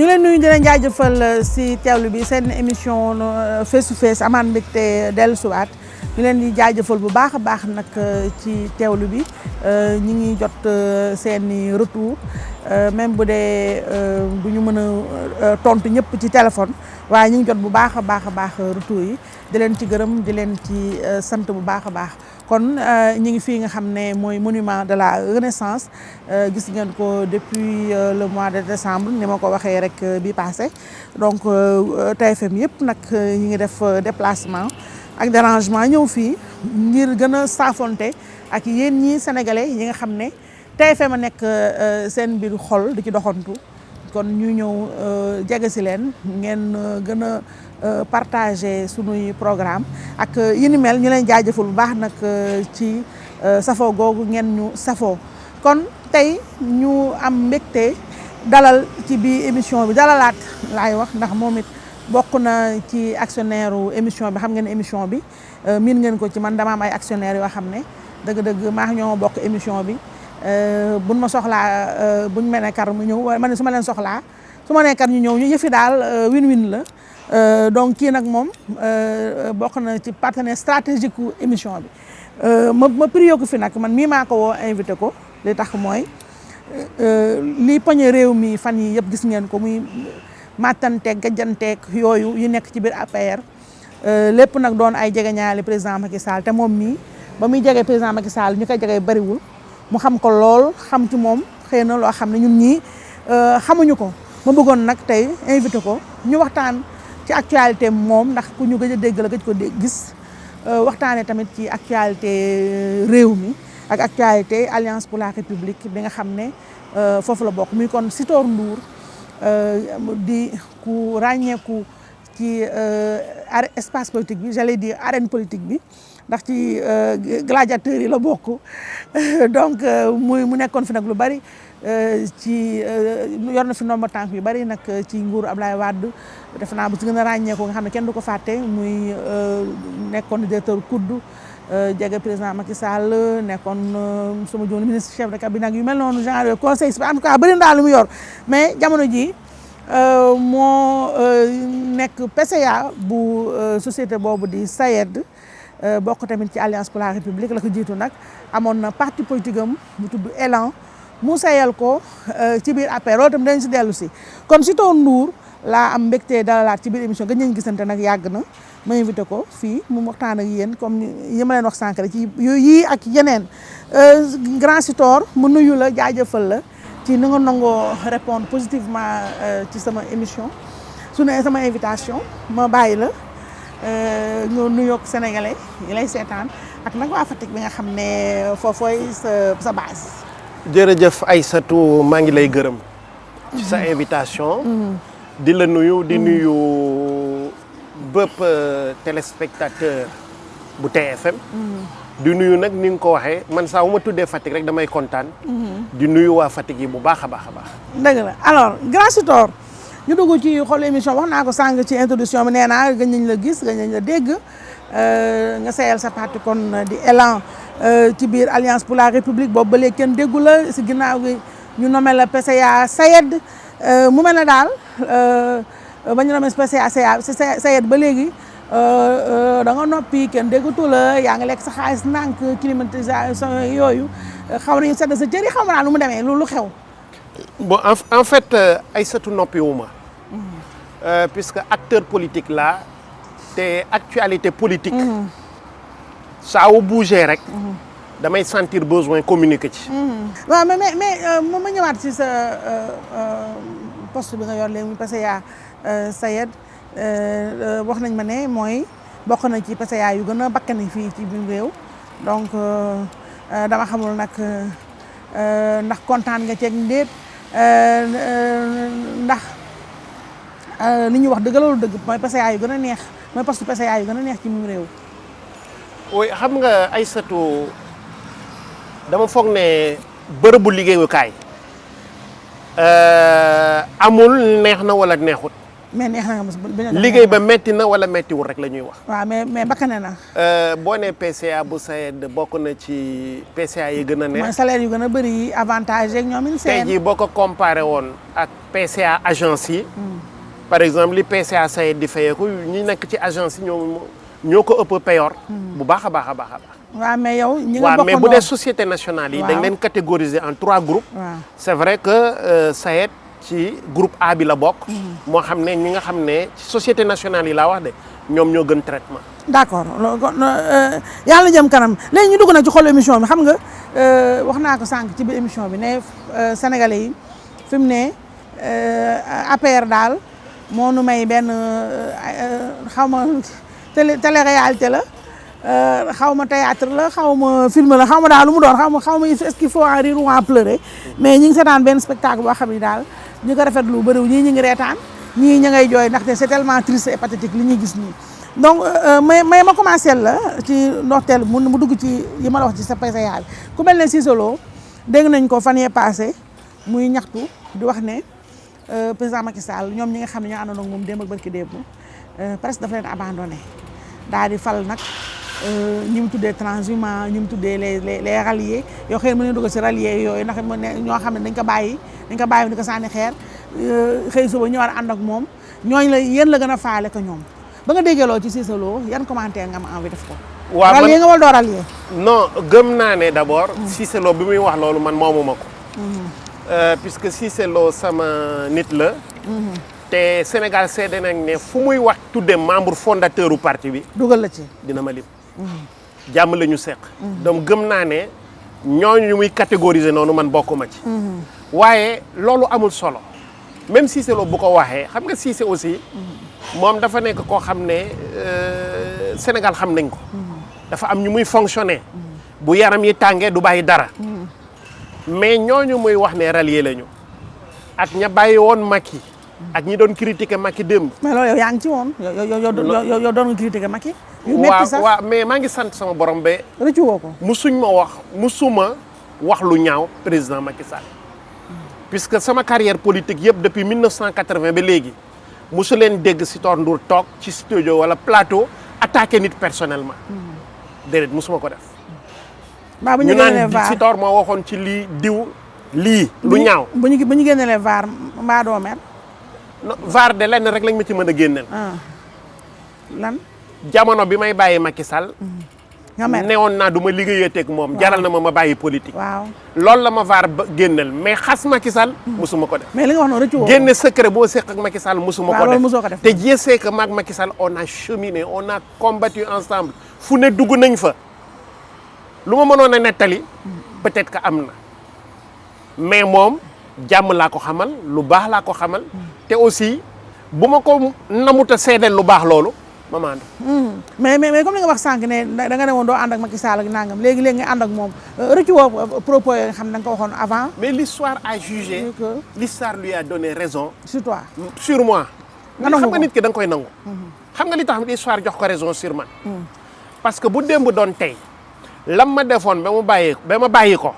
ñu leen nuyu di leen jaajëfal si teewlu bi seen émission face to face amaan mbégte dellusiwaat ñu leen di jaajëfal bu baax a baax nag ci teewlu bi ñi ngi jot seeni retour même bu dee du ñu mën a tontu ñëpp ci téléphone waaye ñu ngi jot bu baax a baax retour yi di leen ci gërëm di leen ci sant bu baax a baax kon ñi ngi fii nga xam ne mooy monument de la Renaissance gis ngeen ko depuis le mois de décembre ni ma ko waxee rek bi passé donc TFM yëpp nag ñi ngi def déplacement ak dérangement ñëw fii ngir gën a saafonte ak yéen ñi sénégalais yi nga xam ne TFM a nekk seen biir xol di ci doxantu kon ñu ñëw jege si leen ngeen gën a partager sunuy programme ak yi ni mel ñu leen jaajëful bu baax nag ci safoo googu ngeen ñu safoo kon tey ñu am mbégte dalal ci bi émission bi dalalaat laay wax ndax moom it bokk na ci actionnaire émission bi xam ngeen émission bi miin ngeen ko ci man dama am ay actionnaires yoo xam ne dëgg-dëgg maa ñoo bokk émission bi buñ ma soxlaa buñ ma ne kar mu ñëw ma ne su ma leen soxlaa su ma nee kar ñu ñëw ñu yëfi daal win-win la donc kii nag moom bokk na ci partenaire stratégique u émission bi ma prié ko fi nag man mii maa ko woo invité ko li tax mooy lii poñe réew mi fan yi yëpp gis ngeen ko muy màttanteeg gajjanteeg yooyu yu nekk ci biir APR lépp nag doon ay jegeñaale président Macky Sall te moom mii ba muy jege président Macky Sall ñu koy jege bariwul mu xam ko lool xam ci moom xëy na loo xam ne ñun ñii xamuñu ko ma bëggoon nag tey invité ko ñu waxtaan ci actualité moom ndax ku ñu gëj a dégg la gëj ko gis waxtaanee tamit ci actualité réew mi ak actualité Alliance pour la République bi nga xam ne foofu la bokk muy kon Sitor Ndour di ku ràññeeku ci espace politique bi j'allais dire arène politique bi ndax ci gladiateurs yi la bokk donc mu nekkoon fi nag lu bari ci yor na fi ndomba tànk yu bari nag ci nguuru Ablaye Wade def naa bu ci gën a ràññeeku nga xam ne kenn du ko fàtte muy nekkoon directeur COUD jege président Macky Sall nekkoon sama joon ministre chef de cabinet yu mel noonu genre conseil en tout cas bëri daal lu mu yor mais jamono ji moo nekk PCA bu société boobu di SAED bokk tamit ci Alliance pour la République la ko jiitu nag amoon na parti politique am bu tudd Élan mu sayal ko ci biir APR loolu tamit dañ si dellu si kon Sitor Ndour laa am mbégte dalalaat ci biir émission gën nañ gisante nag yàgg na ma invité ko fii mu waxtaan ak yéen comme yi ma leen wax sànq rek ci yii ak yeneen grand Sitor mu nuyu la jaajëfal la ci ni nga nangoo répondre positivement ci sama émission su ne sama invitation ma bàyyi la nga nuyoog sénégalais yi lay seetaan ak nag waa Fatick bi nga xam ne foofooy sa base. jërëjëf Aïssatou maa ngi lay gërëm ci sa invitation di la nuyu di nuyu bépp téléspectateur bu TFM di nuyu nag ni nga ko waxee man saa wu ma tuddee Fatick rek damay kontaan di nuyu waa Fatick yi bu baax a baax a baax. dëgg la alors grand Sitor ñu dugg ci xool émission wax naa ko sànq ci introduction bi nee naa gën nañ la gis gën nañ la dégg nga sayal sa parti kon di Élan ci biir Alliance pour la République boobu ba léegi kenn déggu la si ginnaaw gi ñu nommé la PCA SAED mu mel ne daal ba ñu nommé PCA SAED ba léegi da nga noppi kenn déggatu la yaa ngi lekk sa xaalis ndànk climatisation yooyu xaw nañu sedd sa cër yi xaw ma naa lu mu demee lu xew. bon en fait Aïssatou noppiwuma puisque acteur politique là te actualité politique saa wu bougé rek damay sentir besoin communiquer ci. waaw mais ma ñëwaat ci sa poste bi nga yor léegi PCA SAED wax nañ ma ne mooy bokk na ci PCA yu gën a bakkane fii ci biir réew donc dama xamul nag ndax kontaan nga ceeg ndéet ndax li ñuy wax dëgg la dëgg mooy PCA yu gën a neex mooy poste PCA yu gën a neex ci biir réew. oui xam nga Aïssatou dama foog ne bërëbu liggéeyukaay amul neex na wala neexut mais neex na nga mos liggéey ba metti na wala mettiwul rek la ñuy wax. waaw mais bakkane na. boo nee PCA bu SAED bokk na ci PCA yi gën a neex. mooy salaire yu gën a bëri avantage yeeg ñoom tey jii boo ko comparé woon ak PCA agence yi. par exemple li PCA SAED di fayeeku ñi nekk ci agence yi ñoo ko ëpp payoor. bu baax a baax a baax a baax. waaw mais yow ñi nga waaw mais bu dee société nationale yi. dañ leen catégoriser en 3 groupes. c'est vrai que SAED ci groupe A bi la bokk. moo xam ne ñi nga xam ne ci société nationale yi laa wax de ñoom ñoo gën traitement. d'accord yàlla jëm kanam léegi ñu dugg na ci xolu émission bi xam nga wax naa ko sànq ci biir émission bi ne sénégalais yi fi mu ne APR daal moo nu may benn xaw ma télé-réalité la. xaw ma théâtre la xaw ma film la xaw ma daal lu mu doon xaw ma est-ce qu'il faut en rire ou en pleurer mais ñi ngi seetaan benn spectacle boo xam ne daal ñu ko rafetlu lu bëriw ñii ñu ngi reetaan ñii ña ngay jooy ndaxte c'est tellement triste et pathétique li ñuy gis nii donc mais ma commencé la ci ndorteel mu dugg ci yi ma la wax ci sa PCA bi ku mel ne Cissé Lo dégg nañ ko fan yee passé muy ñaxtu di wax ne président Macky Sall ñoom ñi nga xam ne ñoo àndoon ak moom démb ak barki démb presque dafa leen abandonné daal di fal nag ñi mu tuddee transhumant ñi mu tuddee les ralliés yoo xëy na mën nañu dugg si ralliés yooyu ndax ñoo xam ne dañ ko bàyyi di ko sànni xeer xëy suba ñëwaat ànd ak moom ñooñu la yéen la gën a faale ko ñoom ba nga déggee loolu ci Cissé Lo yan commentaire nga am envie def ko. waaw rallié nga wala doo rallié. non gëm naa ne d'abord. Cissé Lo bi muy wax loolu man moomuma ko. puisque Cissé Lo sama nit la. te Sénégal seede nañ ne fu muy wax tudde membre fondateur u parti bi. dugal la ci dina ma lim. jàmm la ñu seq. donc gëm naa ne ñooñu muy catégoriser noonu man bokkuma ci. waaye loolu amul solo même Cissé Lo bu ko waxee xam nga Cissé aussi. moom dafa nekk koo xam ne Sénégal xam nañ ko. dafa am ñu muy fonctionner. bu yaram yi tàngee du bàyyi dara. mais ñooñu muy wax ne rallié lañu. ak ña bàyyi woon Macky. ak ñi doon critiquer Macky démb. mais loolu yow yaa ngi ci woon yow doon nga critiquer Macky. yu metti sax waaw mais maa ngi sant sama borom ba. rëccu woo ko. musuma wax lu ñaaw président Macky Sall. puisque sama carrière politique yëpp depuis 1980 ba léegi musu leen dégg Sitor Ndour toog ci studio wala plateau attaqué nit personnellement. déedéet musuma ko def. mbaa bu ñu génnee VAR Sitor moo waxoon ci lii diw lii. lu ñaaw bu ñu génnee VAR mbaa doo mer. non VAR de lenn rek lañ ma ci mën a génneel. lan. jamono bi may bàyyi Macky Sall. nga mer newoon naa du ma liggéeyateeg moom. jaral na ma bàyyi politique. waaw loolu la ma VAR ba génneel mais xas Macky Sall. musuma ko def. mais li nga wax noonu rëccu woo ko. génne secret boo seq ak Macky Sall musuma ko def. musoo ko def te je sais que maag Macky Sall on a cheminé on a combattu ensemble fu ne dugg nañ fa. lu ma mënoon a nettali. peut-être que am na mais moom jàmm laa ko xamal lu baax laa ko xamal. te aussi bu ma ko namuta seedeel lu baax loolu ma maandu. mais comme li nga wax sànq ne da nga ne woon doo ànd ak Macky Sall ak nangam léegi nga ànd ak moom rëccu woo propos yi nga xam ne da nga ko waxoon avant. mais l'histoire a jugé. l'histoire lui a donné raison. sur toi. sur moi. nga nangu xam nga nit ki da nga koy nangu. xam nga li tax l'histoire jox ko raison sur man. parce que bu démb doon tey lam ma defoon ba ma bàyyi ko.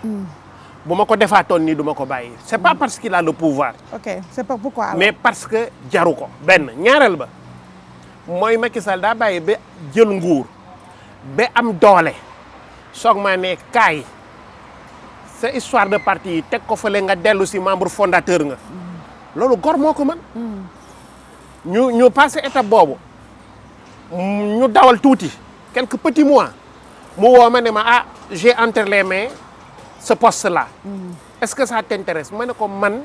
bu ma ko defaatoon nii du ma ko bàyyi. c'est pas parce qu'il a le pouvoir. ok c'est pas pourquoi alors. mais parce que jaru ko benn ñaareel ba mooy Macky Sall daa bàyyi ba jël nguur ba am doole soog maa ne kaay sa histoire de parti yi teg ko fële nga dellu si membre fondateur nga. loolu gor moo ko mën. ñu passé étape boobu ñu dawal tuuti quelques petits mois mu woo ma ne ma j'ai entre les mains ce poste là. est-ce que ça t'intéresse ma ne ko man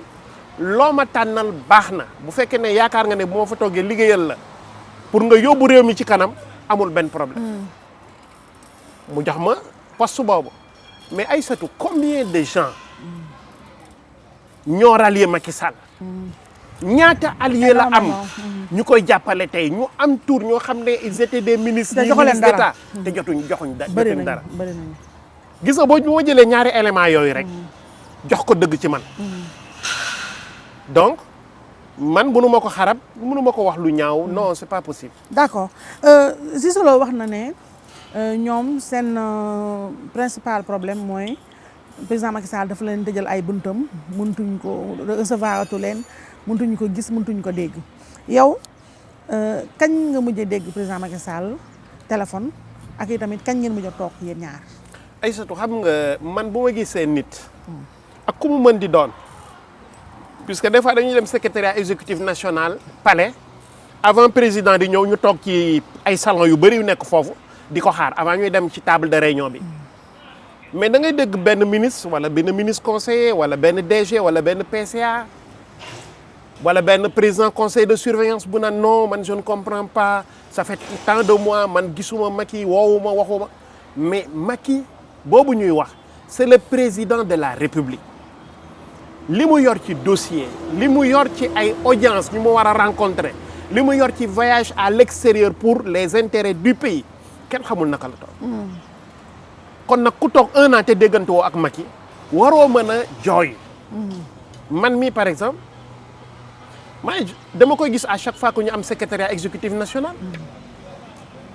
loo ma tànnal baax na bu fekkee ne yaakaar nga ne bu ma fa toogee liggéeyal la pour nga yóbbu réew mi ci kanam amul benn problème. mu jox ma poste boobu mais Aïssatou combien de gens ñoo rallié Macky Sall. ñaata alliés la am ñu koy jàppale tey ñu am tour ñoo xam ne ils étaient des ministres. te joxu leen dara te joxuñ bëri dara. bëri nañu gis nga boo jëlee ñaari éléments yooyu rek jox ko dëgg ci man. donc man mënu ma ko xarab mënu ma ko wax lu ñaaw non c'est pas possible. d'accord Cissé Lo wax na ne ñoom seen principal problème mooy président Macky Sall dafa leen tëjal ay buntam mëntuñ ko recevoir atu leen mëntuñ ko gis mëntuñ ko dégg yow kañ nga mujj a dégg président Macky Sall téléphone ak i tamit kañ ngeen mujj a toog yéen ñaar. Aïssatou xam nga man bu ma gisee nit ak ku mu mën di doon puisque des fois dañuy dem secrétariat exécutif national palais avant président di ñëw ñu toog ci ay salon yu bëri yu nekk foofu di ko xaar avant ñuy dem ci table de réunion bi mais da ngay dégg benn ministre wala benn ministre conseiller wala benn DG wala benn PCA wala benn président conseil de surveillance bu naan non man je ne comprends pas ça fait tant de mois man gisuma Macky woowuma waxuma mais Macky boobu ñuy wax c'est le président de la République li mu yor ci dossier li mu yor ci ay audience ñu mu war a rencontrer li mu yor ci voyage à l'extérieur pour les intérêts du pays kenn xamul naka la toog kon nag ku toog 1 an te déggante woo ak Macky waroo mën a jooy man mii par exemple dama koy gis à chaque fois que ñu am secrétariat exécutif national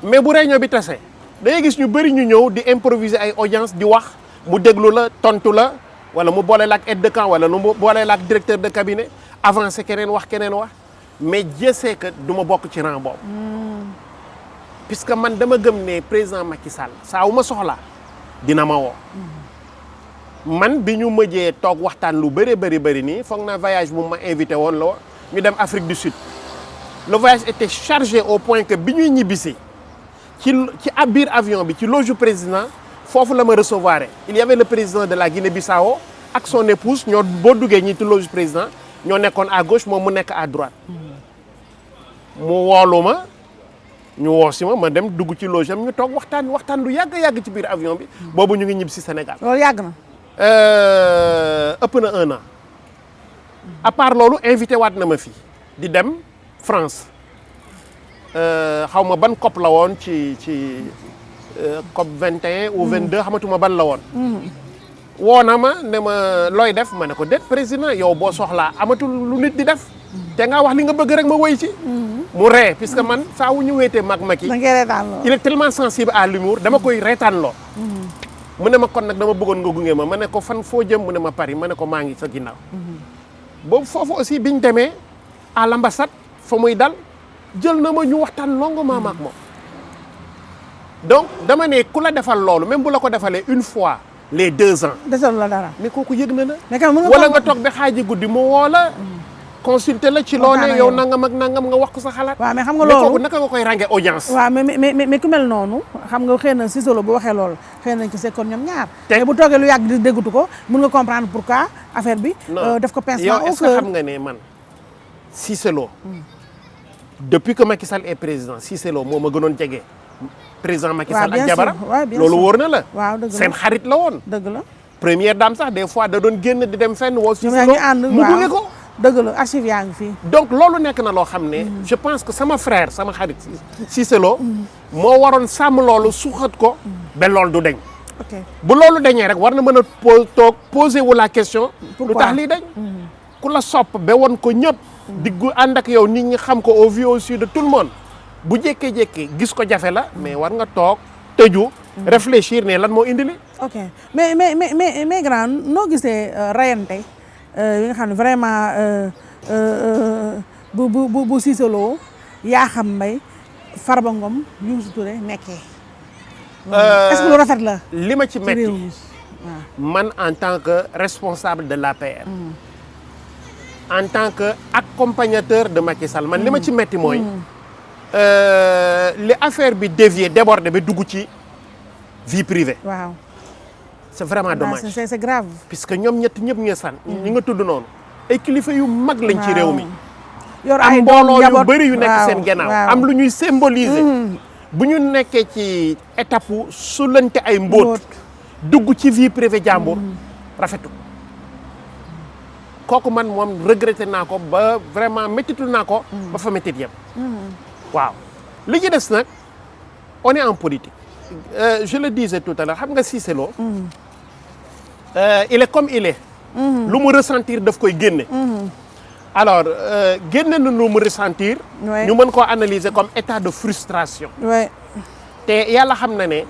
mais bu réunion bi tase dangay gis ñu bëri ñu ñëw di improviser ay audience di wax mu déglu la tontu la wala mu boole la ak aide de camp wala mu boole la ak directeur de cabinet avancé keneen wax mais je sais que du ma bokk ci rang boobu puisque man dama gëm ne président Macky Sall saa wu ma soxlaa dina ma woo man bi ñu mëjee toog waxtaan lu bëri nii foog naa voyage bu ma invité woon la ñu dem Afrique du Sud le voyage était chargé au point que bi ñuy ñibbisi ci biir avion bi ci loge président foofu la ma recevoir il y avait le président de la Guinée-Bissau ak son épouse ñoo boo duggee ñi ci loge président ñoo nekkoon à gauche moom mu nekk à droite mu woolu ma ñu woo si ma dem dugg ci loge am ñu toog waxtaan lu yàgg ci biir avion bi boobu ñu ngi ñibbi si Sénégal. loolu yàgg na. ëpp na 1 an à part loolu invité waat na ma fii di dem France xaw ma ban COP la woon ci COP 21 ou 22 xamatuma ban la woon. woo na ma ne ma looy def ma ne ko déet président yow boo soxlaa amatul lu nit di def. te nga wax li nga bëgg rek ma woy ci. mu ree puisque man saa wu ñu wéetee mag Macky. da ngay reetaan loo. il est tellement sensible à l'humour dama koy reetaan loo. mu ne ma kon nag dama bëggoon nga gunge ma ne ko fan foo jëm mu ne ma Paris ma ne ko maa ngi sa ginnaaw. boobu foofu aussi biñ demee à l'ambassade fa muy dal jël na ma ñu waxtaan longuement ak moom. donc dama ne ku la defal loolu même bu la ko defalee une fois les 2 ans. desal la dara. mais kooku yëg na la. mais kan mën nga wala nga toog ba xaaji guddi mu woo la. consulter la ci loo ne yow nangam ak nangam nga wax ko sa xalaat. waaw mais xam nga loolu mais kooku naka nga koy ràngee audience. waaw mais ku mel noonu xam nga xëy na Cissé Lo bu waxee loolu xëy nañ ci sekkoon ñoom ñaar. te bu toogee lu yàgg di déggatu ko mën nga comprendre pourquoi affaire bi. def ko pincement au cœur. yow est-ce que xam nga ne man Cissé Lo depuis que Macky Sall est président Cissé Lo moo ma gënoon jege. président Macky Sall ak jabaram loolu wóor na la. waaw dëgg la seen xarit la woon. dëgg la. première dame sax des fois da doon génn di dem fenn woo Cissé Lo mu gunge ko. dëgg la archive yaa ngi fii. donc loolu nekk na loo xam ne. je pense que sama frère sama xarit Cissé Lo moo waroon sàmm loolu suuxat ko. ba loolu du deñ. ok bu loolu dañee rek war na mën a poser wu la question. lu tax lii dañ. ku la sopp ba woon ko ñëpp. diggu ànd ak yow nit ñi xam ko au vu au su de tout le monde. bu jékkee-jékkee gis ko jafe la mais war nga toog tëju. réfléchir ne lan moo indi li. ok mais grand noo gisee rayante yi nga xam ne vraiment bu Cissé Lo Yakham Mbaye Farba Ngom Youssou Touré nekkee. est-ce que lu rafet la. li ma ci metti man en tant que responsable de l'APR. en tant que accompagnateur de Macky Sall man li ma ci metti mooy. li affaire bi dévier débordé ba dugg ci vie privée. waaw. c'est vraiment dommage c'est grave. puisque ñoom ñett ñëpp ñu san ñi nga tudd noonu ay kilifa yu mag lañ ci réew mi. yor am ay mbooloo yu bëri yu nekk seen gannaaw am lu ñuy symboliser. bu ñu nekkee ci étape su lante ay mbóot dugg ci vie privée jàmbur rafetu kooku man moom regretté naa ko ba vraiment méttitul naa ko ba fa méttit yëpp waaw li ci des nag on est en politique je le disais tout à l'heure xam nga Cissé Lo il est comme il est lu mu ressentir daf koy génne alors génne na lu mu ressentir ñu mën koo analyser comme état de frustration te yàlla xam na ne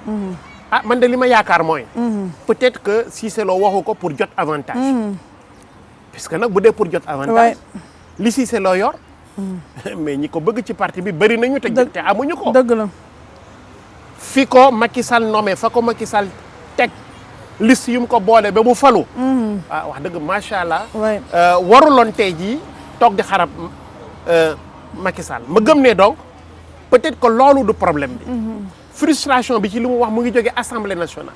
man de li ma yaakaar mooy peut-être que Cissé Lo waxu ko pour jot avantage puisque nag bu dee pour jot avantage li Cissé Lo yor mais ñi ko bëgg ci parti bi bëri nañu te amuñu ko. dëgg la. fi ko Macky Sall nommé fa ko Macky Sall teg liste yu mu ko boole ba mu falu. wax dëgg macha allah. waruloon tey jii toog di xarab Macky Sall ma gëm ne donc peut-être que loolu du problème bi. frustration bi ci li mu wax mu ngi jógee assemblée nationale.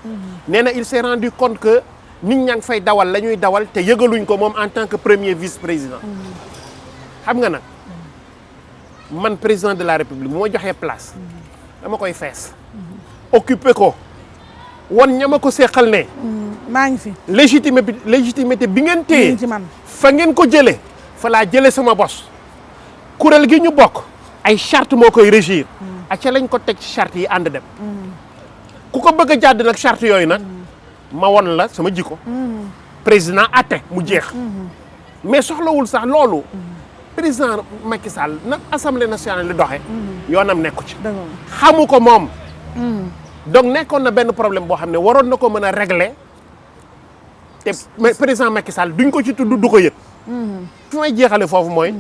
nee na il s'est rendu compte que nit ñaa ngi fay dawal la ñuy dawal te yëgaluñ ko moom en tant que premier vice-président. xam nga nag man président de la république bu ma joxee place dama koy fees. occupé ko won ñama ko seqal ne. maa ngi fi. légitimité bi ngeen téye ci man fa ngeen ko jëlee fa laa jëlee sama bos. kuréel gi ñu bokk ay charte moo koy régir. ak ca lañ ko teg ci charte yi ànd dem. ku ko bëgg a jàdd nag charte yooyu nag ma won la sama jikko. président atte mu jeex. mais soxlawul sax loolu. président Macky Sall nag assemblée nationale li doxe yoonam nekku ci. xamu ko moom. donc nekkoon na benn problème boo xam ne waroon na ko mën a régler te président Macky Sall duñ ko ci tudd du ko yëg. fi may jeexale foofu mooy.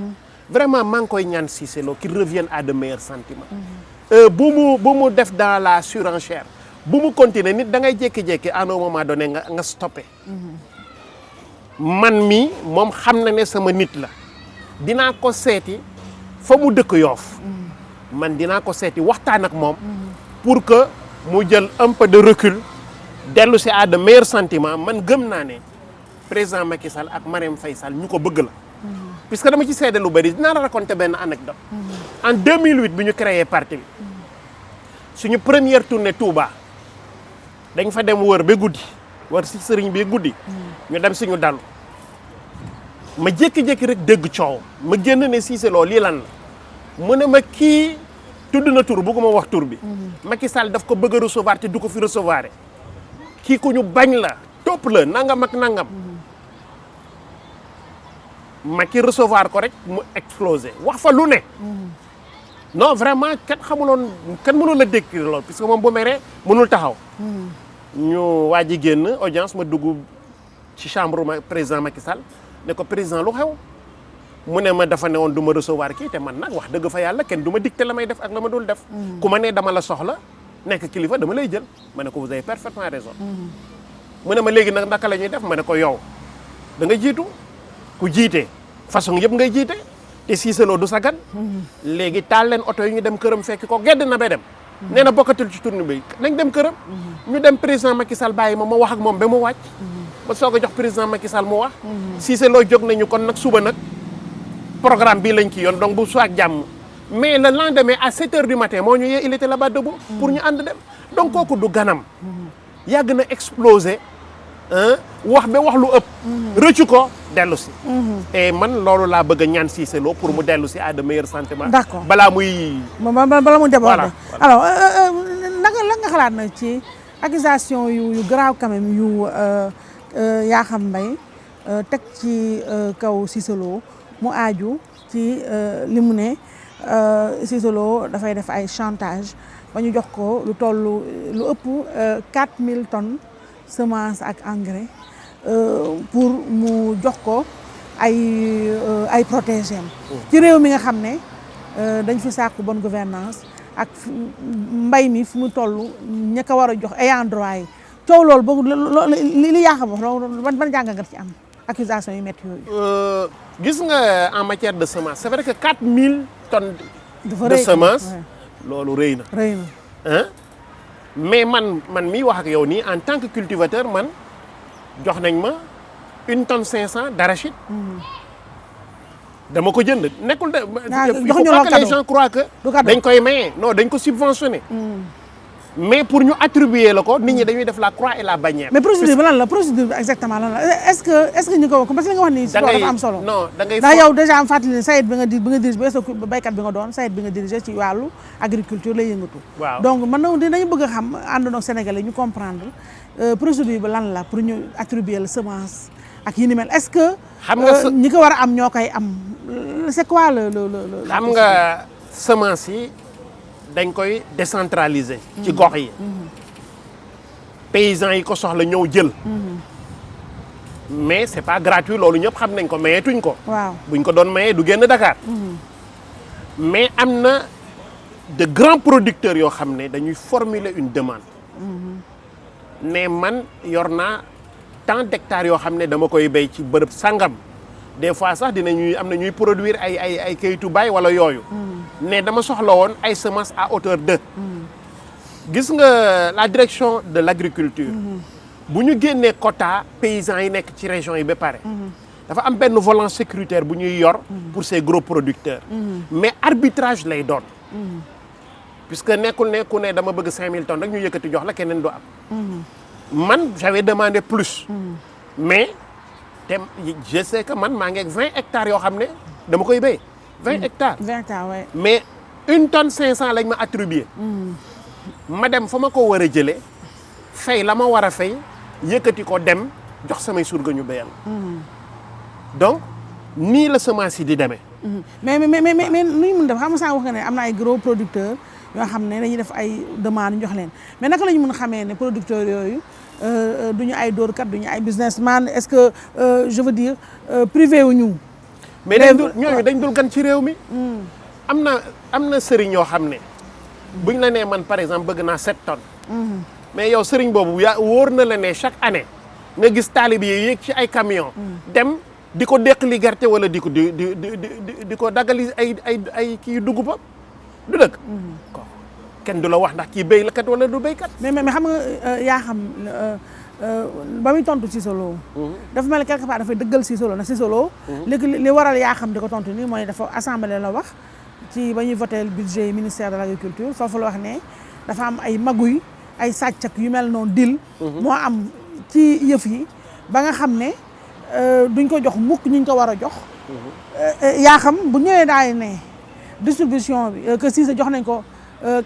vraiment maa ngi koy ñaan Cissé Lo qu'il revienne à de meilleurs sentiments. bu mu def dans la surenchère bu mu continuer nit da ngay jékki-jékki à un moment donné nga stoppé. man mi moom xam na ne sama nit la dinaa ko seeti fa mu dëkk Yoff. man dinaa ko seeti waxtaan ak moom. pour que mu jël un peu de recul dellu si à de meilleurs sentiments man gëm naa ne président Macky Sall ak Marème Faye Sall ñu ko bëgg la. puisque dama ci seede lu bëri dinaa la raconter benn anecdote. en 2008 bi ñu créé parti bi suñu première tournée Touba dañ fa dem wër ba guddi war si sëriñ bi guddi. ñu dem suñu dalu ma jékki-jékki rek dégg coow ma génn ne Cissé Lo lii lan la mu ne ma kii tudd na tur bëgguma wax tur bi. Macky Sall daf ko bëgg a recevoir te du ko fi recevoir kii ku ñu bañ la topp la nangam ak nangam. Macky recevoir ko rek mu explosé wax fa lu ne. non vraiment kenn mënul a décrire loolu puisque moom bu meree mënul taxaw. ñu waa ji génn audience ma dugg ci chambre président Macky Sall ne ko président lu xew mu ne ma dafa ne woon du ma recevoir kii te man nag wax dëgg fa yàlla kenn du ma dicté la may def ak la ma dul def. ku ma ne dama la soxla nekk kilifa dama lay jël ma ne ko vous avez parfaitement raison. mu ne ma léegi nag naka la ñuy def ma ne ko yow da nga jiitu ku jiite façon yëpp ngay jiite te Cissé Lo du sa gan. léegi taal leen oto yi ñu dem këram fekk ko gedd na ba dem. nee na bokkatul ci tournée bi nañ dem këram. ñu dem président Macky Sall bàyyi ma wax ak moom ba mu wàcc. ba soog a jox président Macky Sall mu wax. Cissé Lo jóg nañu kon nag suba nag programme bii lañ ci yoon donc bu suwaak jàmm. mais le lendemain à 7h du matin moo ñu yee il était là-bas debout pour ñu ànd dem donc kooku du ganam. yàgg na explosé wax ba wax lu ëpp. rëccu ko dellu si. et man loolu laa bëgg a ñaan Cissé Lo pour mu dellu si à de meilleurs sentiments. d'accord balaa muy. bala mu déborder. alors naka la nga xalaat na ci accusation yu grave quand même yu Yakham Mbaye teg ci kaw Cissé Lo mu aaju ci li mu ne Cissé Lo dafay def ay chantage ba ñu jox ko lu toll lu ëpp 4000 tonnes semence ak engrais pour mu jox ko ay protégés ci réew mi nga xam ne dañ fi sàkku bonne gouvernance ak mbay mi fi mu toll ña ko war a jox ayant droit yi coow loolu boobu li Yakham wax loolu ban jàng nga ci am accusation yu métti yooyu. gis nga en matière de semence c'est vrai que 4000 tonnes de semence loolu rëy na. rëy na. mais man miy wax ak yow nii en tant que cultivateur man jox nañ ma 1 tonne 500 d'arachide. dama ko jënd nekkul de. il faut pas que les gens croient que dañ koy maye non dañ ko subventionné. mais pour ñu attribuer la ko nit ñi dañuy def la croix et la bannière. mais procédure bi lan la procédure bi exactement lan la est-ce que ñu ko parce que li nga wax nii. da ngay dafa am solo. non da ngay ndax yow déjà am fàttali ne sayet bi nga dirige ba baykat bi nga doon sayet bi nga dirige ci wàllu agriculture lay yëngatu. waaw donc man dañu bëgg a xam àndandoo Sénégalais ñu comprendre procédure bi lan la pour ñu attribuer la semence ak yi ni mel est-ce que. xam nga ñi ko war a am ñoo koy am c'est quoi le xam nga semence yi. dañ koy décentraliser. ci gox yi. paysans yi ko soxla ñëw jël. mais c'est pas gratuit loolu ñëpp xam nañ ko mayeetuñ ko. waaw buñ ko doon mayee du génn Dakar. mais am na de grands producteurs yoo xam ne dañuy formuler une demande ne man yor naa tant d'hectares yoo xam ne dama koy béy ci bërëb sangam des fois sax am na ñuy produire ay kayitu baay wala yooyu ne dama soxla woon ay semences à hauteur de gis nga la direction de l'agriculture bu ñu génnee quota paysans yi nekk ci région yi ba pare dafa am benn volant sécuritaire bu ñuy yor pour ces gros producteurs mais arbitrage lay doon puisque nekkul ne ku ne dama bëgg 5000 tonnes rek ñu yëkkati jox la keneen du am man j'avais demandé plus mais te je sais que man maa ngi ak 20 hectares yoo xam ne dama koy béy 20 hectares 20 hectares ouais. mais 1 tonne 500 lañ ma attribué ma dem fa ma ko war a jëlee fay la ma war a fay yëkkati ko dem jox samay surga ñu béyal donc nii la semence yi di demee mais nu ñu mën def xam nga wax nga ne am na ay gros producteurs yoo xam ne dañuy def ay demande jox leen mais naka la ñu mën xamee ne producteurs yooyu duñu ay dóorkat duñu ay businessman est-ce que je veux dire privé wu ñu mais ñooñu dañ dul gan ci réew mi am na sëriñ yoo xam ne buñ la nee man par exemple bëgg naa 7 tonnes mais yow sëriñ boobu yaa wóor na la ne chaque année nga gis taalib yi yéeg ci ay camion dem di ko déqali gerte wala di ko daggali ay kii dugub du dëgg kenn du la wax ndax kii béy la kat wala du béykat mais xam nga yaa xam ba muy tontu Cissé Lo dafa mel ni quelque part dafay dëggal Cissé Lo na Cissé Lo li waral yaa xam di ko tontu nii mooy dafa assemblée la wax ci ba ñuy voté budget ministère de l'agriculture foofu la wax ne dafa am ay maguy ay sàccak yu mel noonu dil moo am ci yëf yi ba nga xam ne duñ ko jox mukk ñu ko war a jox yaa xam bu ñëwee daal ne distribution bi que Cissé jox nañ ko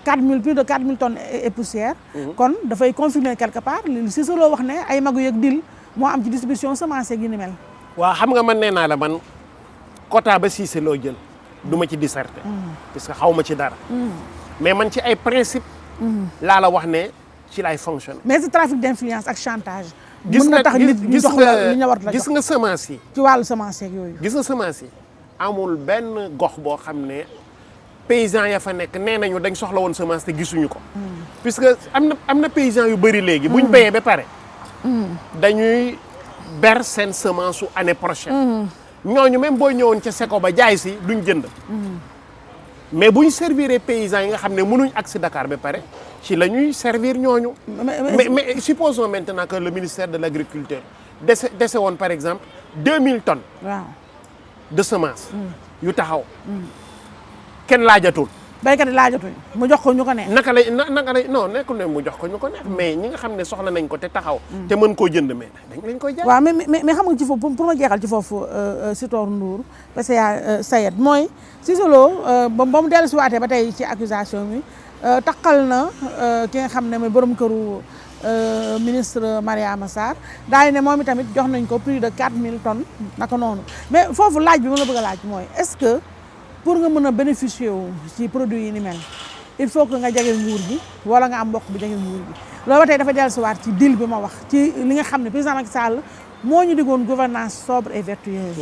4000 plus de 4000 tonnes et poussière kon dafay confirmer quelque part li Cissé Lo wax ne ay maguy ak dil moo am ci distribution semence yi ni mel waaw xam nga man nee naa la man quota ba Cissé Lo jël du ma ci disserter parce que xaw ma ci dara mais man ci ay principe laa la wax ne ci lay fonctionner mais c'est trafic d'influence ak chantage mën na tax nit ñu jox la li ñu war la jox gis nga semence yi ci wàllu semence yeeg yooyu gis nga semence yi amul benn gox boo xam ne paysans ya fa nekk nee nañu dañ soxla woon semence te gisuñu ko puisque am na paysans yu bëri léegi buñ béyee ba pare dañuy ber seen semence su année prochaine ñooñu même boo ñëwoon ca seko ba jaay si duñ jënd mais buñ servir paysans yi nga xam ne mënuñ agsi Dakar ba pare ci la ñuy servir ñooñu mais supposons maintenant que le ministère de l'agriculture dese woon par exemple 2000 tonnes waaw de semences yu taxaw kenn laajatul béykat yi laajatuñ mu jox ko ñu ko neex naka lay non nekkul ne mu jox ko ñu ko neex mais ñi nga xam ne soxla nañ ko te taxaw te mën koo jënd mais dañ lañ koy jaay waaw mais xam nga ci foofu pour ma jeexal ci foofu Sitor Ndour parce que yaa Sayed mooy Cissé Lo ba mu dellu si waatee ba tey ci accusation bi taqal na ki nga xam ne mooy borom këru ministre Mariama Sarr daal ne moom itamit jox nañ ko plus de 4000 tonnes naka noonu mais foofu laaj bi ma la bëgg a laaj mooy est-ce que pour nga mën a bénéficier wu ci produit yi ni mel il faut que nga jege nguur gi wala nga am mbokk bu jege nguur gi loolu ba tey dafa dellusiwaat ci deal bi ma wax ci li nga xam ne président Macky Sall moo ñu diggoon gouvernance sobre et vertueuse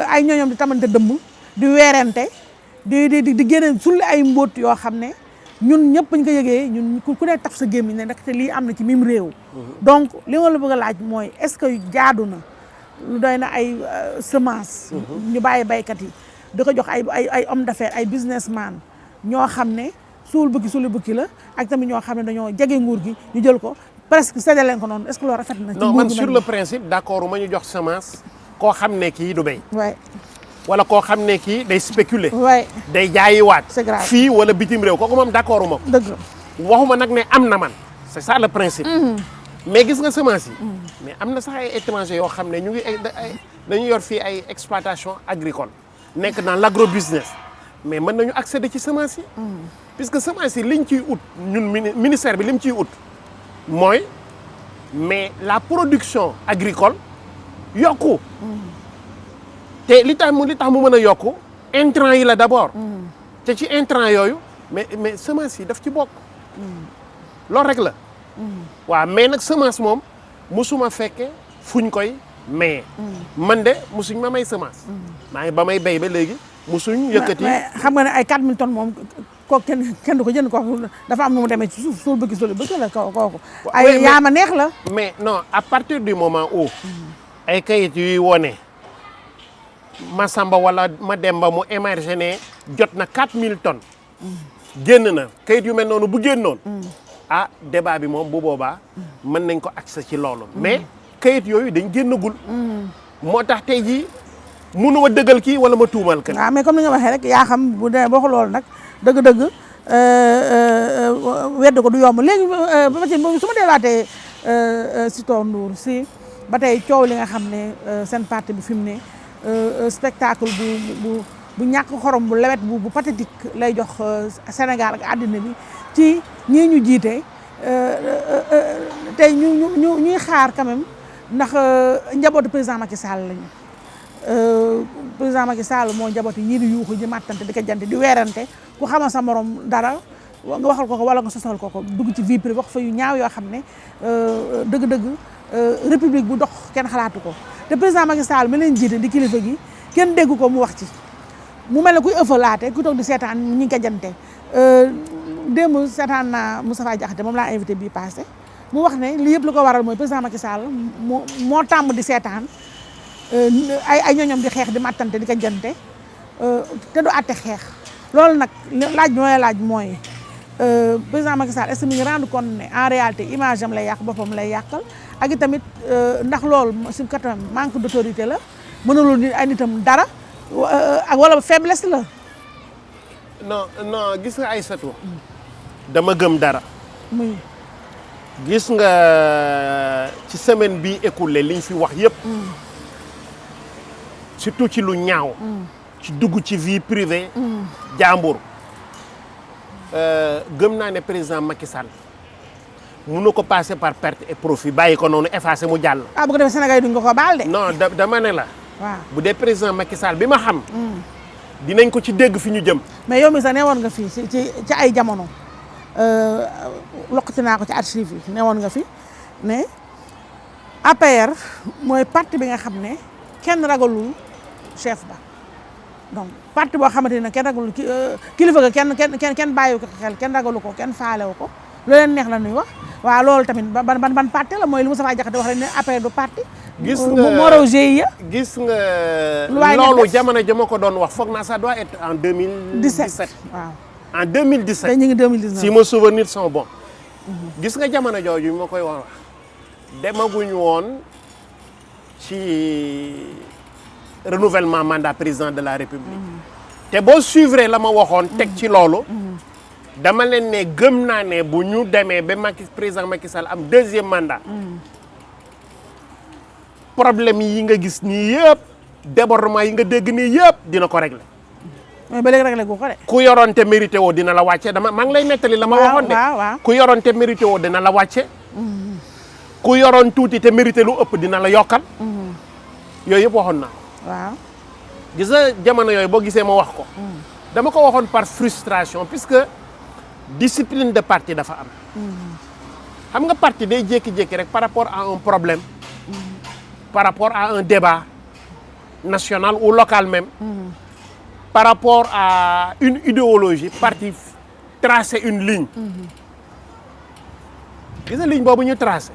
ay ñooñoom di tamante dëmb di weerante di génne sulli ay mbóot yoo xam ne ñun ñëpp bañ ko yëgee ñun ku ne taf sa gémmiñ ne ndaxte lii am na ci mim réew donc li ma la bëgg a laaj mooy est-ce que jaadu na lu doy na ay semence ñu bàyyi baykat yi di ko jox ay homme d'affaires ay businessman ñoo xam ne suul bukki la ak tamit ñoo xam ne dañoo jege nguur gi ñu jël ko presque séddale leen ko noonu est-ce que loolu rafet na. non man sur le principe d'accord ma ñu jox semence koo xam ne kii du béy. waay wala koo xam ne kii day spéculer. waay day jaayiwaat. c'est grave fii wala bitim réew kooku moom d'accord ma ko. dëgg waxuma nag ne am na man c'est ça le principe. mais gis nga semence yi. mais am na sax ay étrangers yoo xam ne ñu ngi dañu yor fii ay exploitation agricole nekk dans l'agrobusiness mais mën nañu accéder ci semence yi. puisque semence yi liñ ciy ut ñun ministère bi lim ciy ut mooy mais la production agricole yokku. te li tax mu mën a yokku intrants yi la d'abord. te ci intrants yooyu mais semence yi daf ci bokk. loolu rek la. waaw mais nag semence moom musuma fekke fuñ koy maye. man de musuñ ma may semence. maa ngi ba may béy ba léegi musuñ yëkkati. mais xam nga ne ay 4000 tonnes moom kooku kenn du ko jënd kooku dafa am nu mu demee ci suuf suul bëgg suul bëgg la kooku. ay yaama neex la. mais non à partir du moment où. ay kayit yuy wone Masamba wala Mademba mu émergé ne jot na 4000 tonnes. génn na kayit yu mel noonu bu génnoon. ah débat bi moom bu boobaa. mën nañ ko accès ci loolu. mais kayit yooyu dañ génnagul. moo tax tey jii mënu ma dëggal kii wala ma tuumal kan. waaw mais comme ni nga waxee rek yaa xam bu dee boo ko loolu nag dëgg-dëgg wedd ko du yomb léegi ba ci su ma delluwaatee Sitor Ndour si ba tey coow li nga xam ne seen parti bi fi mu ne spectacle bu ñàkk xorom bu lewet bu pathétique lay jox Sénégal ak àddina bi ci ñii ñu jiite tey ñuy xaar quand même ndax njabootu président Macky Sall lañu. président Macky Sall moo njaboote ñii di yuuxu ji màttante di ko jante di weerante ku xamal sa morom dara nga waxal ko wala nga sosal ko dugg ci vie privée wax fa yu ñaaw yoo xam ne dëgg-dëgg république bu dox kenn xalaatu ko te président Macky Sall mi leen jiite di kilifa gi kenn dégg ko mu wax ci mu mel ne kuy ëffalaate ku toog di seetaan ñi ko jante démb seetaan naa Moustapha Diakhaté moom laa invité bii passé mu wax ne li yëpp lu ko waral mooy président Macky Sall moo tàmm di seetaan ay ñooñom di xeex di mattante di ko jante te du àtte xeex loolu nag laaj bi mooy laaj mooy président Macky Sall est-ce que mi ngi rendre compte ne en réalité image am lay yàq boppam lay yàqal ak itamit ndax loolu si katam manque d'autorité la mënulul ni ay nitam dara ak wala faiblesse la. non gis nga Aïssatou dama gëm dara. muy gis nga ci semaine bi écoulé liñ fi wax yëpp. surtout ci lu ñaaw. ci dugg ci vie privée. jàmbur. gëm naa ne président Macky Sall mënu ko passer par perte et profit bàyyi ko noonu effacé mu jàll. ah bu ko defee Sénégal yi duñ ko baal de. non dama ne la. waaw bu dee président Macky Sall bi ma xam. dinañ ko ci dégg fi ñu jëm. mais yow mi sax ne woon nga fi ci ay jamono loqati naa ko ci archive yi ne woon nga fi ne APR mooy parti bi nga xam ne kenn ragalul chef ba donc parti boo xamante ne kenn ragalul kilifa ga kenn bàyyiwu ko xel kenn ragalu ko kenn faalewu ko lu leen neex la ñuy wax waaw loolu tamit ban parti la mooy li Moustapha Diakhaté wax rek ne APR du parti. gis nga moo raw GIE. gis nga loolu jamono jama ko doon wax foog naa ça doit être en 2017. waaw en 2017 te ñu ngi 2019 si mes souvenirs sont bons. gis nga jamono jooju ma koy wax demaguñu woon ci renouvellement mandat président de la République. te boo suivre la ma waxoon teg ci loolu. dama leen ne gëm naa ne bu ñu demee ba président Macky Sall am deuxième mandat. problème yi nga gis nii yëpp débordement yi nga dégg nii yëpp dina ko régler. mais ba léegi réglé gu ko de. ku yoroon te mérité woo dina la wàcce maa ngi lay nettali la ma waxoon de. ku yoroon te mérité woo dina la wàcce. ku yoroon tuuti te mérité lu ëpp dina la yokkal. yooyu yëpp waxoon naa. waaw. gis nga jamono yooyu boo gisee ma wax ko. dama ko waxoon par frustration puisque discipline de parti dafa am. xam nga parti day jékki-jékki rek par rapport à un problème. par rapport à un débat national ou local même. par rapport à une idéologie parti tracer une ligne. gis nga ligne boobu ñu tracé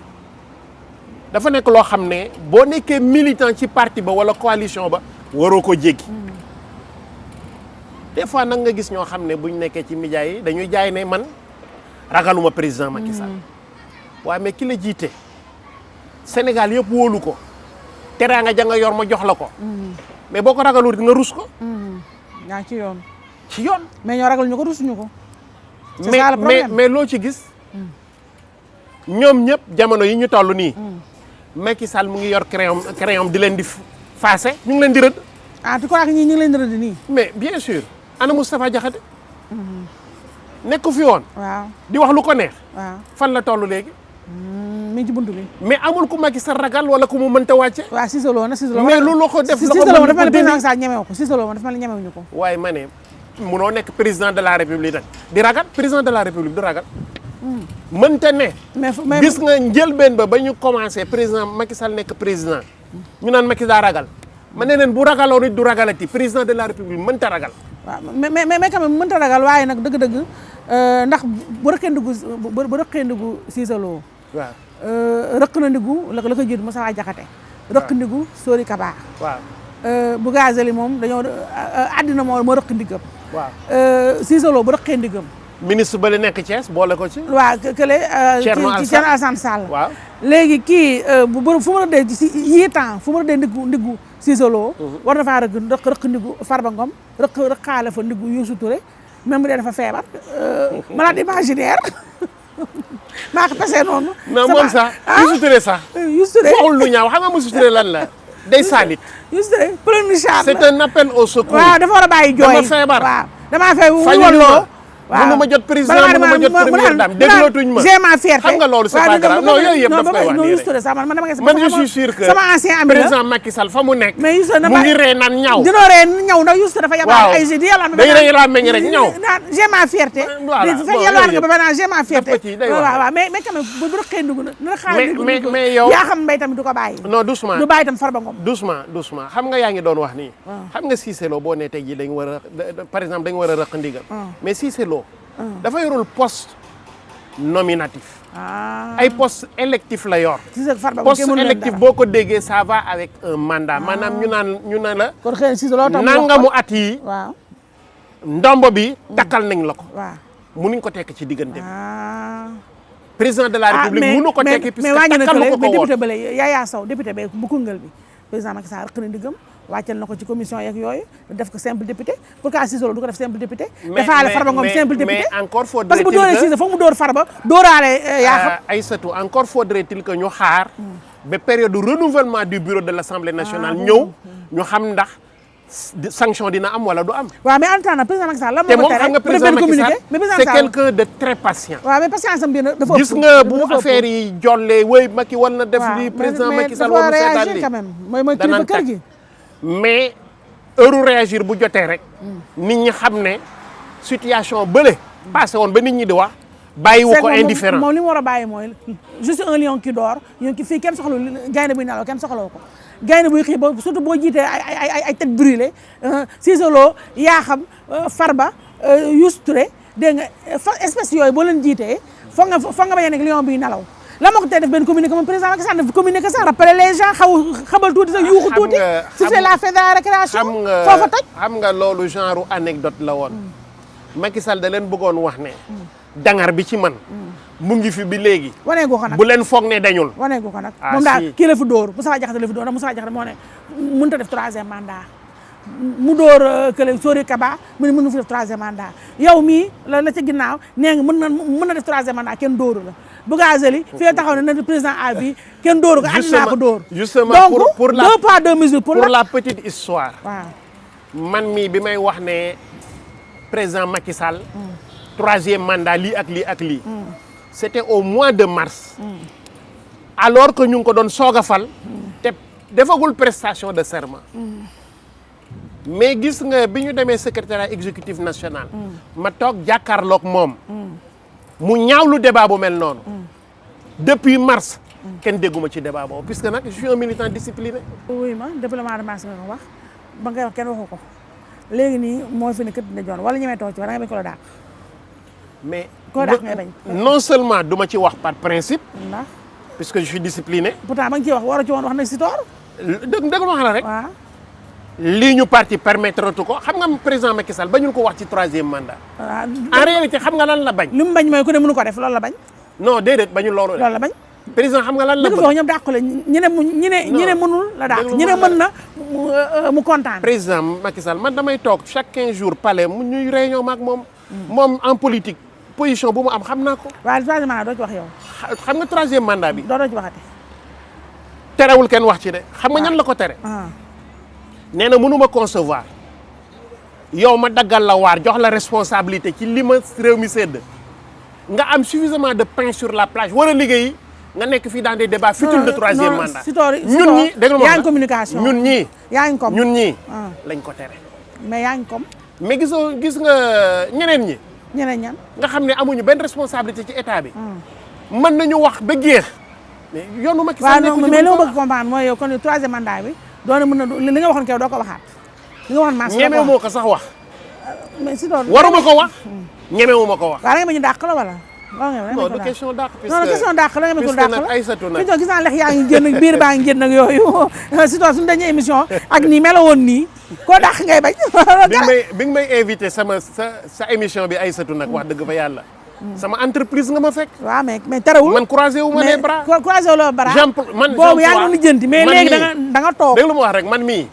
dafa nekk loo xam ne boo nekkee militant ci parti ba wala coalition ba waroo ko jéggi. des fois nag nga gis ñoo xam ne bu ñu nekkee ci médias yi dañuy jaay ne man ragaluma président Macky Sall. waaye mais ki la jiite Sénégal yëpp wóolu ko. teraanga ja nga yor ma jox la ko. mais boo ko ragalul nga rus ko. yaa ngi ci yoon. ci yoon. mais ñoo ragal ñu ko rusuñu ko. c'est ça le problème mais loo ci gis. ñoom ñëpp jamono yi ñu toll nii. Macky Sall mu ngi yor crayon di leen di faase ñu ngi leen di rëdd. ah tu crois que ñii ñu ngi leen di rëdd nii. mais bien sûr ana Moustapha Diakhaté. nekku fi woon. waaw di wax lu ko neex. waaw fan la toll léegi. mi ngi ci buntu bi. mais amul ku Macky Sall ragal wala ku mu mënta wàcce. waaw Cissé Lo na Cissé Lo. mais loolu ko def Cissé Lo dafa mel ni président Sall ñemewu ko Cissé Lo dafa mel ni ñemewuñu ko. waaye ma ne munoo nekk président de la république nag di ragal président de la république du ragal. mënta ne. mais gis nga njëlbeen ba ñu commencé président Macky Sall nekk président. ñu naan Macky daa ragal ma ne leen bu ragaloon it du ragalati président de la république mënta ragal. waaw mais quand même mënta ragal waaye nag dëgg-dëgg ndax bu rëqee ndigu Cissé Lo. waaw rëq na ndigu la ko jiitu Moussa Diakhaté. rëq ndigu Sori Kaba. waaw Bougazelli moom dañoo àddina moo rëq ndigam. waaw Cissé Lo bu rëqee ndigam. ministre ba la nekk Thiès boole ko ci. waaw kële. Thierno Alassane Sall. waaw léegi kii fu mu rëddee ci yii temps fu mu rëddee ndiggu Cissé Lo. war na faa rëq ndiggu Farba Ngom rëqaale fa ndiggu Youssou Touré même bu dee dafa feebar malade imaginaire maa ko pesee noonu. non moom sax Youssou Touré sax. Youssou Touré waxul lu ñaaw xam nga Youssou Touré lan la day saalit. Youssou Touré premier char c'est un appel au secours. waaw dafa war a bàyyi jooy dama feebar waaw damaa fay fañuñu waaw mënu ma jot président mënu ma jot première dame déglootuñ ma. j'ai ma fierté xam nga loolu c'est pas grave non yooyu yëpp daf koy wax nii rek. man je suis sûr que sama ancien ami la président Macky Sall fa mu nekk. mais Youssou mu ngi ree naan ñaw. dina ree ñaw ndax Youssou dafa yabal ay jeux di yàlla day rey la meñ rek ñaw. j'ai ma fierté. voilà bon yàlla nga ba maintenant j'ai ma fierté. day wax waaw mais quand même bu rëqee ndugg na xaar mais yow yaa xam mbay tamit du ko bàyyi. non doucement du bàyyi tam Farba Ngom. doucement xam nga yaa ngi doon wax nii. xam nga Cissé Lo boo nee tey jii dañ war a par exemple dañ war a rëq ndigal. mais Cissé Lo dafa yorul poste nominatif. ay poste électif la yor. poste électif boo ko déggee ça va avec un mandat maanaam ñu naan la. kon xëy na Cissé Lo tam nangamu at yi. waaw ndombo bi takkal nañ la ko. waaw mënuñ ko tekk ci diggante bi. président de la république mënu ko tekki puisque mais takkal ko mais woon. député ba léegi Yaya Sow député ba bu Koungheul bi président Macky Sall rëq na ndigam wàccal na ko ci commission yeeg yooyu def ko simple député pourquoi Cissé Lo du ko def simple député. defaale Farba Ngom simple député mais encore faudrait-il parce que bu dooree Cissé foog mu door Farba dooraale yaa xam. Aïssatou encore faudrait-il que ñu xaar ba période de renouvellement du bureau de l'Assemblée nationale ñëw ñu xam ndax sanction dina am wala du am. waaw mais en temps nag président Macky Sall lan te moo ko moom tere xam nga président Macky Sall mais président c'est quelqu'un de très patient. waaw mais patience am bi dafa gis nga bu affaire yi jollee wéy Macky war na def li président Macky Sall war na seetaan li quand même mooy kilifa kër gi. mais heure réagir bu jotee rek nit ñi xam ne situation bële passé woon ba nit ñi di wax bàyyiwu ko indifférent. moom li mu war a bàyyi mooy juste un lion qui dort fii kenn soxla gaynde buy nelaw kenn soxlawu ko gaynde buy xëy ba surtout boo jiitee ay tête brûlée Cissé Lo yaa xam Farba Youssou Touré dégg nga espèce yooyu boo leen jiitee foog nga bañ a nekk lion buy nelaw la moo ko tey def benn communiqué moom président Macky Sall def communiqué sax rappeler les gens xabal tuuti sax yuuxu tuuti si c'est la fête de la récréation foofa toj xam nga loolu genre anecdote la woon Macky Sall da leen bëggoon wax ne dangar bi ci man mu ngi fi bi léegi wanee gu ko nag bu leen foog ne dañul wanee gu ko nag moom daal kii la fi dóor Moussa Diakhaté la fi dóor ndax Moussa Diakhaté moo ne mënut a def troisième mandat mu dóor kële Sori Kaba mu ne mën na fi def troisième mandat yow mii la ca ginnaaw nee nga mën na def troisième mandat kenn dóoru la Bougazelli fii taxaw ne président à vie kenn dóoru ko àddina ko dóor justement donc pour la deux poids deux mesures pour la petite histoire waaw man mii bi may wax ne président Macky Sall troisième mandat lii ak lii ak lii c'était au mois de mars alors que ñu ngi ko doon soog a fal te defagul prestation de serment mais gis nga bi ñu demee secrétariat exécutif national ma toog jàkkaarloog moom mu ñaawlu débat bu mel noonu depuis mars kenn dégguma ci débat boobu puisque nag je suis un militant discipliné. oui ma déploiement de masse nga ko wax ba ngay wax kenn waxu ko léegi nii mooy fi ne kët dina joon wala ñemee toog ci war nga bañ ko la dàq mais ko dàq ngay bañ non seulement du ma ci wax par principe ndax puisque je suis discipliné pourtant ba nga ciy wax war a ci woon wax na si toor dëgg ma wax la rek waaw lii ñu parti permettre tu ko xam nga président Macky Sall bañul ko wax ci troisième mandat en réalité xam nga lan la bañ li mu bañ mooy ku ne mënu ko def loolu la bañ non déedéet bañul loolu loolu la bañ président xam nga lan la bëgg wax ñoom dàqu la ñi ne mënul la dàq ñi ne mën na mu kontaan président Macky Sall man damay toog chaque 15 jours palais mu ñuy réunion maak moom en politique position bu mu am xam naa ko waaye troisième mandat doo ci wax yow xam nga troisième mandat bi doo ci waxati terewul kenn wax ci de xam nga ñan la ko tere nee na mënuma concevoir yow ma daggal la waar jox la responsabilité ci li ma réew mi sedd nga am suffisamment de pain sur la plage war a liggéey nga nekk fii dans des débats futiles de troisième mandat ñun ñi dégg nga yaa ngi communication ñun ñii yaa ngi ñun ñii lañ ko tere mais yaa ngi comme mais gis nga ñeneen ñi ñeneen ñan nga xam ne amuñu benn responsabilité ci état bi mën nañu wax ba géex mais yoonu Macky Sall waaw mais li ma bëgg comprendre mooy yow kon troisième mandat bi doone mën na li nga waxoon kew doo ko waxaat li nga waxoon marché ñemewu moo ko sax wax mais si doon waruma ko wax ñemewu ma ko wax waaw da nga ñu dàq la wala non du question dàq non question dàq la nga ma ko dàq la Aïssatou nag gis naa lex yaa ngi génn biir baa ngi génn ak yooyu si doon suñu dañu émission ak nii melo woon nii koo dàq ngay bañ bi nga may invité sa émission bi Aïssatou nag wax dëgg fa yàlla sama entreprise nga ma fekk waaw mais terewul man croisé wu ma les bras croisé wu la bras man boobu yaa ngi lijjanti mais léegi da nga toog dégg lu ma wax rek man mii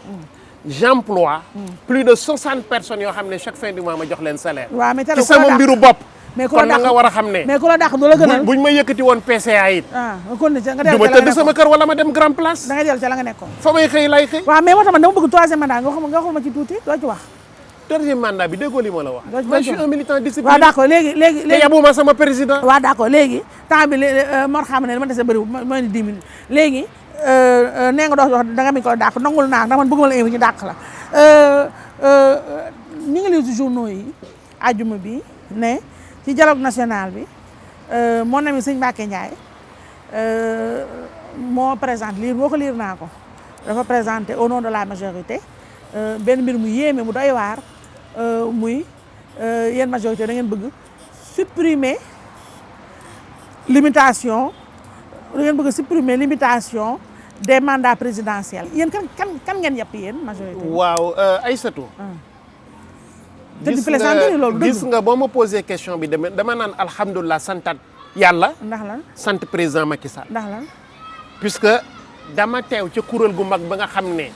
j'emploie plus de 60 personnes yoo xam ne chaque fin du mois ma jox leen salaire waaw mais ci sama mbiru bopp mais ku kon la nga war a xam ne mais ku la dàq du la gënal buñ ma yëkkati woon PCA it nga du ma tëdd sama kër wala ma dem grand place da nga dellu ca la nga nekkoon fa may xëy lay xëy waaw mais moo tax man dama bëgg troisième mandat nga waxal ma ci tuuti doo ci wax troisième mandat bi déggoo li ma la wax man je suis un militant discipliné waaw d'accord léegi te yabuma sama président waaw d'accord léegi temps bi Mor xam ne dama dese bëri mooy ni 10 minutes léegi nee nga doo wax da nga mi ko dàq nangul naa ndax man bëgguma la invité ñu dàq la ñi ngi lire ci journaux yi àjjuma bi ne ci dialogue national bi mon ami Sëñ Mbacké Ndiaye moo présente lire boo ko lire naa ko dafa présenté au nom de la majorité benn mbir mu yéeme mu doy waar muy yéen majorité da ngeen bëgg supprimer limitation des mandats présidentiels yéen kan ngeen yàpp yéen majorité waaw Aïssatou gis nga boo ma posé question bi dama naan alhamdulilah santat yàlla ndax lan sant président Macky Sall ndax lan puisque dama teew ca kuréel gu mag ba nga xam ne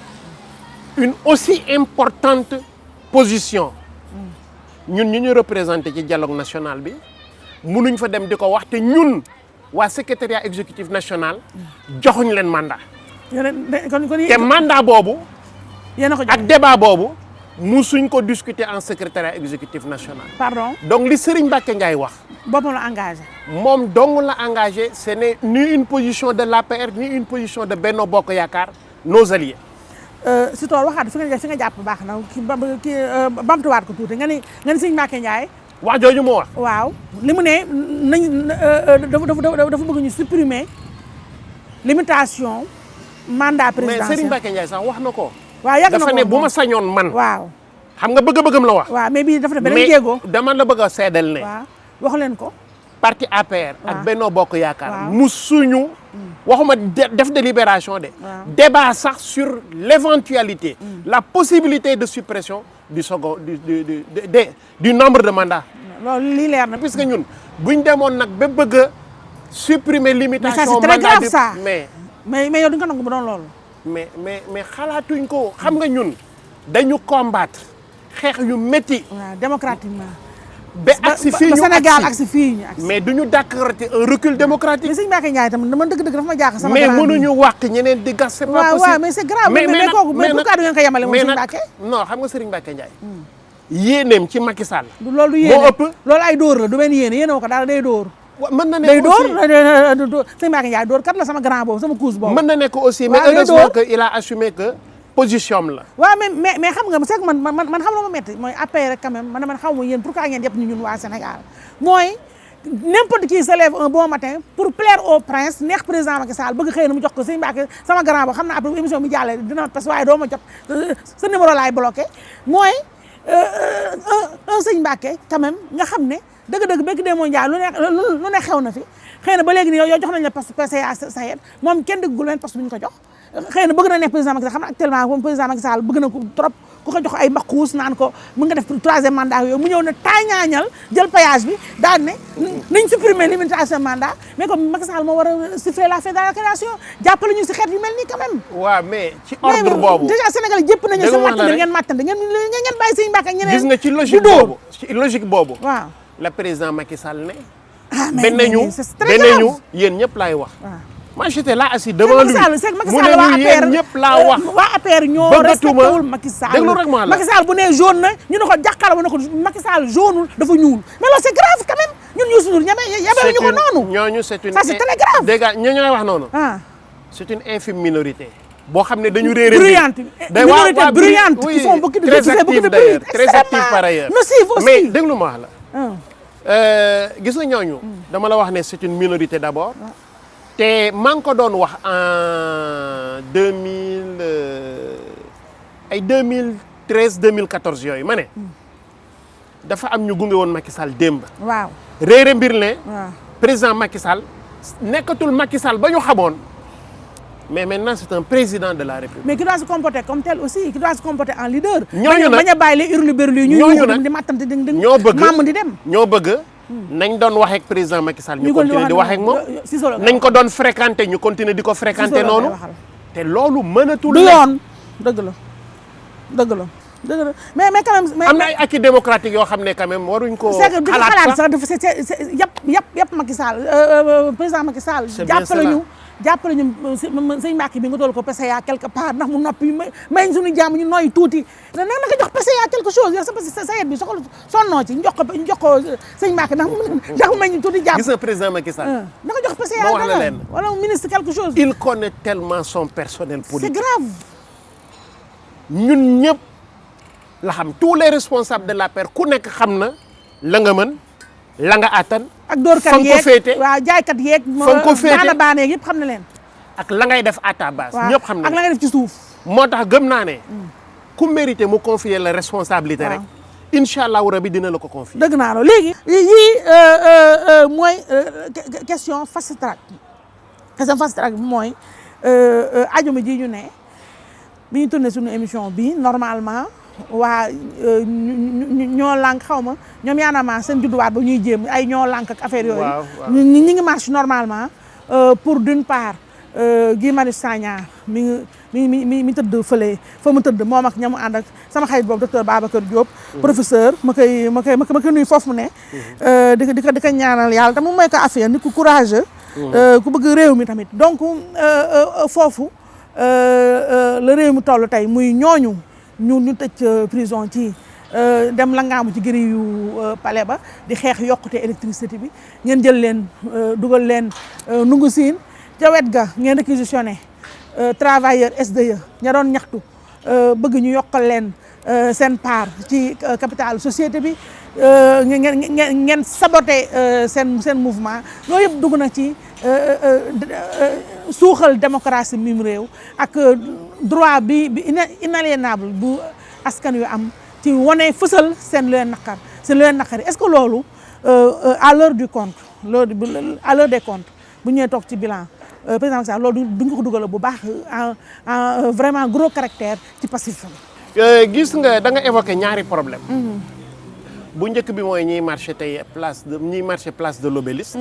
une aussi importante position ñun ñu représenté ci dialogue national bi mënuñ fa dem di ko wax te ñun waa secrétariat exécutif national joxuñ leen mandat te mandat boobu ak débat boobu musuñ ko discuter en secrétariat exécutif national pardon donc li Serigne Mbacké Ndiaye wax boppam la engagé moom dong la engagé ce n'est ni une position de l'APR ni une position de Benno Bokk Yaakaar nos alliés si tool waxaat fi nga jàpp baax na ki bamtuwaat ko tuuti nga ni Sëñ Mbacké Ndiaye wax jooju moo wax waaw li mu ne nañ dafa bëgg ñu supprimer limitation mandat présidentiel mais Serigne Mbacké Ndiaye sax wax na ko waaw yàgg na ko dafa ne bu ma sañoon man waaw xam nga bëgg-bëggam la wax waaw mais bii dafa def beneen jéego dama la bëgg a seedal ne waaw wax leen ko parti APR ak Benno Bokk Yaakaar musuñu waxuma def délibération de débat sax sur l'éventualité la possibilité de suppression du nombre de mandats loolu lii leer na puisque ñun buñ demoon nag ba bëgg a supprimer limitation c'est très grave ça mais yow duñ ko nangu bu doon loolu mais xalaatuñ ko xam nga ñun dañu combattre xeex yu métti démocratiquement ba agsi fii ñu Sénégal agsi fii ñu agsi mais duñu d'accord un recul démocratique. mais Sëñ Mbacké Ndiaye tamit dama dëgg dafa ma jaaxal sama mais mënuñu wàq ñeneen di gas c'est pas possible waaw mais c'est grave mais kooku mais pourquoi du ngeen ko yemale moom Sëñ Mbacké non xam nga Serigne Mbacké Ndiaye yéeneem ci Macky Sall loolu du yéene moo ëpp loolu ay dóor la du benn yéene yéene ko dara day dóor mën na nekk day dóor Sëñ Mbacké Ndiaye dóor kat la sama grand boobu sama couche boobu mën na nekk aussi mais heureusement que il a assumé que position la waaw mais xam nga c'est que man xam na ma metti mooy APR rek quand même man xaw ma yéen pourquoi ngeen yëpp ñu ñun waa Sénégal mooy n'importe qui se lève un bon matin pour plaire au prince neex président Macky Sall bëgg xëy na mu jox ko Sëñ Mbacké sama grand boobu xam naa après émission bi jàllee dina parce que waaye doo ma jot sa numéro laay bloqué mooy un Sëñ Mbacké quand même nga xam ne dëgg-dëgg békk dee moo njaay lu ne xew na fi xëy na ba léegi nii yow jox nañ la poste PCA Sayed moom kenn déggul leen poste bu ñu ko jox xëy na bëgg na nekk président Macky Sall xam na actuellement moom président Macky Sall bëgg na ko trop ku ko jox ay mbaqus naan ko mën nga def troisième mandat yooyu mu ñëw ne taañaañal jël péage bi daal ne nañ supprimer limitation mandat mais comme Macky Sall moo war a siffler la fédération jàppale ñu si xeet yu mel nii quand même waaw mais ci ordre boobu déjà Sénégal jëpp nañu sa màttande ngeen bàyyi Sëñ Mbacké ak ñeneen gis nga ci logique boobu waaw la président Macky Sall ne mais c'est très grave ñu yéen ñëpp laay wax moi j'étais là assis devant lui Macky Sall waa APR ñëpp laa wax waa APR ñoo respectéwul Macky Sall déglu rek ma la Macky Sall bu nee jaune na ñu ne ko jàkkaarloo bu ne ko Macky Sall jaune dafa ñuul mais loolu c'est grave quand même ñun Youssou Ndour yabe ñu ko noonu ñooñu c'est une ça c'est très grave dégg nga ñooy wax noonu c'est une infime minorité boo xam ne dañu réeré bruyante minorité bruyante qui font beaucoup de bruit très active par ailleurs nocive aussi mais déglu ma wax la gis nga ñooñu dama la wax ne c'est une minorité d'abord te maa ngi ko doon wax en 2000 ay 2013 2014 yooyu ma ne dafa am ñu gunge woon Macky Sall démb. waaw réere mbir ne. waaw président Macky Sall nekkatul Macky Sall ba ñu xamoon mais maintenant c'est un président de la République. mais qui doit se comporter comme tel aussi qui doit se comporter en leader. ñooñu nag bañ a bàyyi les hurluberlu ñu nag di mattam di ñoo bëgg maam di dem. ñoo bëgg. nañ doon waxee ak président Macky Sall ñu continuer di waxee ak moom. si solo nañ ko doon fréquenter ñu continuer di ko fréquenter noonu. te loolu mënatul. du yoon dëgg la dëgg la dëgg la mais quand même. am na ay acquis démocratique yoo xam ne quand même waruñ ko. xalaat sax dafa yëpp Macky Sall président Macky Sall. jàppale ñu sëñ Mbacke bi nga dool ko PCA quelque part ndax mu noppi may suñu jàmm ñu nooy tuuti na nga jox PCA quelque chose yow sa yet bi soxla sonnoo ci ñu jox ko sëñ Mbacke ndax mu may ñu tuuti jàmm. gis nga président Macky Sall. na nga jox PCA wax la leen wala ministre quelque chose. il connaît tellement son personnel politique. c'est grave. ñun ñëpp la xam tous les responsables de l'APR ku nekk xam na la nga mën la nga attan. ak dóorkat fan ko féete waaw jaaykat yeeg. fan ko féete baana baaneeg yëpp xam na leen. ak la ngay def à ta base. ñëpp xam na ak la ngay def ci suuf. moo tax gëm naa ne. ku mérité mu confier la responsabilité rek. incha allahu rabi dina la ko confier. dëgg naa loolu léegi. yii mooy question fast track. question fast track bi mooy ajuma ji ñu ne bi ñu tourné suñu émission bi normalement. waa ñoo lànk xaw ma ñoom yaanama seen judduwaat ba ñuy jéem ay ñoo lànk ak affaire yooyu. ñi ngi marche normalement pour d'une part Guy Marius Sagna mi tëdd fële fa mu tëdd moom ak ñamu ànd ak sama xarit boobu docteur Babacar Diop. professeur ma koy nuyu foofu mu ne. di ko ñaanal yàlla te moom mooy ko affaire nit ku courageux. ku bëgg réew mi tamit donc foofu la réew mi toll tey muy ñooñu. ñu tëj prison ci dem la ngaamu ci gëri yu palais ba di xeex yokkute électricité bi ngeen jël leen dugal leen nungu siin ca wet ga ngeen réquisitionné travailleur SDE ña doon ñaxtu bëgg ñu yokkal leen seen part ci capital société bi ngeen saboté seen mouvement loolu yëpp dugg na ci suuxal démocratie mim réew ak droit bi inaliénable bu askan yu am ci wane fësal seen leen naqari est-ce que loolu à l'heure du compte à l'heure des comptes bu ñëwee toog ci bilan président Macky Sall loolu du nga ko dugal bu baax en vraiment gros caractère ci Pastef. gis nga da nga évoqué ñaari problème bu njëkk bi mooy ñiy marché tey place de l'Obélisque.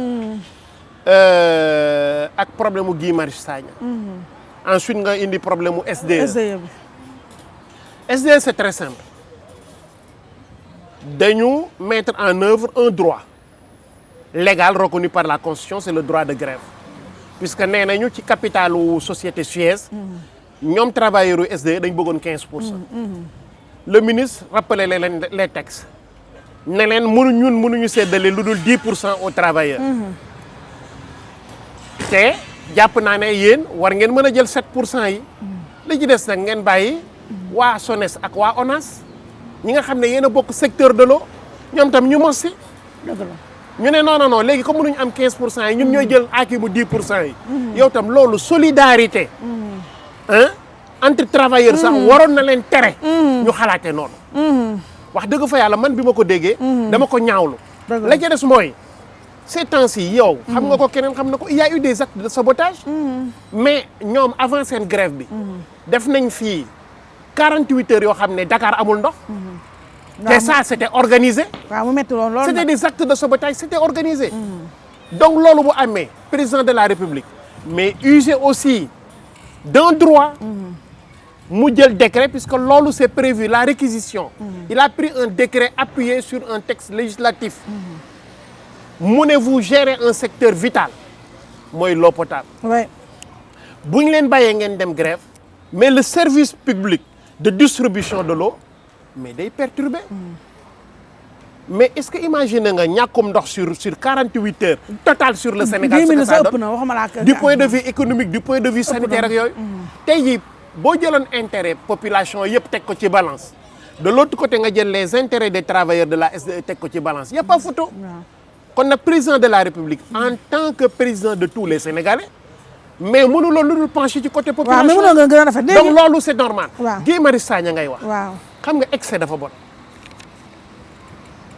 ak problème mu Guy Marius Sagna. ensuite nga indi problème mu SDE. SDE c'est très simple dañu mettre en œuvre un droit légal reconnu par la Constitution c'est le droit de grève puisque nee nañu ci capitalu société Suez. ñoom travailleurs yu SDE dañ bëggoon 15%. le ministre rappelé leen les textes ne leen mënuñu séddale lu dul 10% aux travailleurs. te jàpp naa ne yéen war ngeen mën a jël 7% yi. li ci des nag ngeen bàyyi waa SONES ak waa ONAS ñi nga xam ne yéen a bokk secteur de l'eau ñoom tam ñu mos si. ñu ne non léegi comme mënuñu am 15% yi ñun ñooy jël aki mu 10% yi. yow tam loolu solidarité. entre travailleurs sax waroon na leen tere. ñu xalaatee noonu. wax dëgg fa yàlla man bi ma ko déggee. dama ko ñaawlu. la ca des mooy. ces temps-ci yow. xam nga ko keneen xam na ko il y a eu des actes de sabotage. mais ñoom avant seen grève bi. def nañ fii 48 heures yoo xam ne Dakar amul ndox. te ça c'était organisé. waaw mu métti woon loolu c'était des actes de sabotage c'était organisé. donc loolu bu amee président de la République. mais user aussi d'un droit. mu jël décret puisque loolu c'est prévu la réquisition. il a pris un décret appuyé sur un texte législatif. mu ne vous gérez un secteur vital mooy l'eau potable. bu ñu leen bàyyee ngeen dem grève mais le service public de distribution de l'eau mais day perturbé. mais est-ce que imagine nga ñàkkum ndox sur 48 heures total sur le Sénégal ce que ça donne du point de vue économique du point de vue sanitaire ak yooyu. tey jii boo jëloon intérêt population yëpp teg ko ci balance de l'autre côté nga jël les intérêts des travailleurs de la SDE teg ko ci balance y a pas photo. kon nag président de la République en tant que président de tous les Sénégalais mais mënuloo lu dul pencher ci côté waaw mais population. mënoo gën a rafet léegi. donc loolu c'est normal. waaw Guy Marius Sagna ngay wax. waaw xam nga excès dafa bon.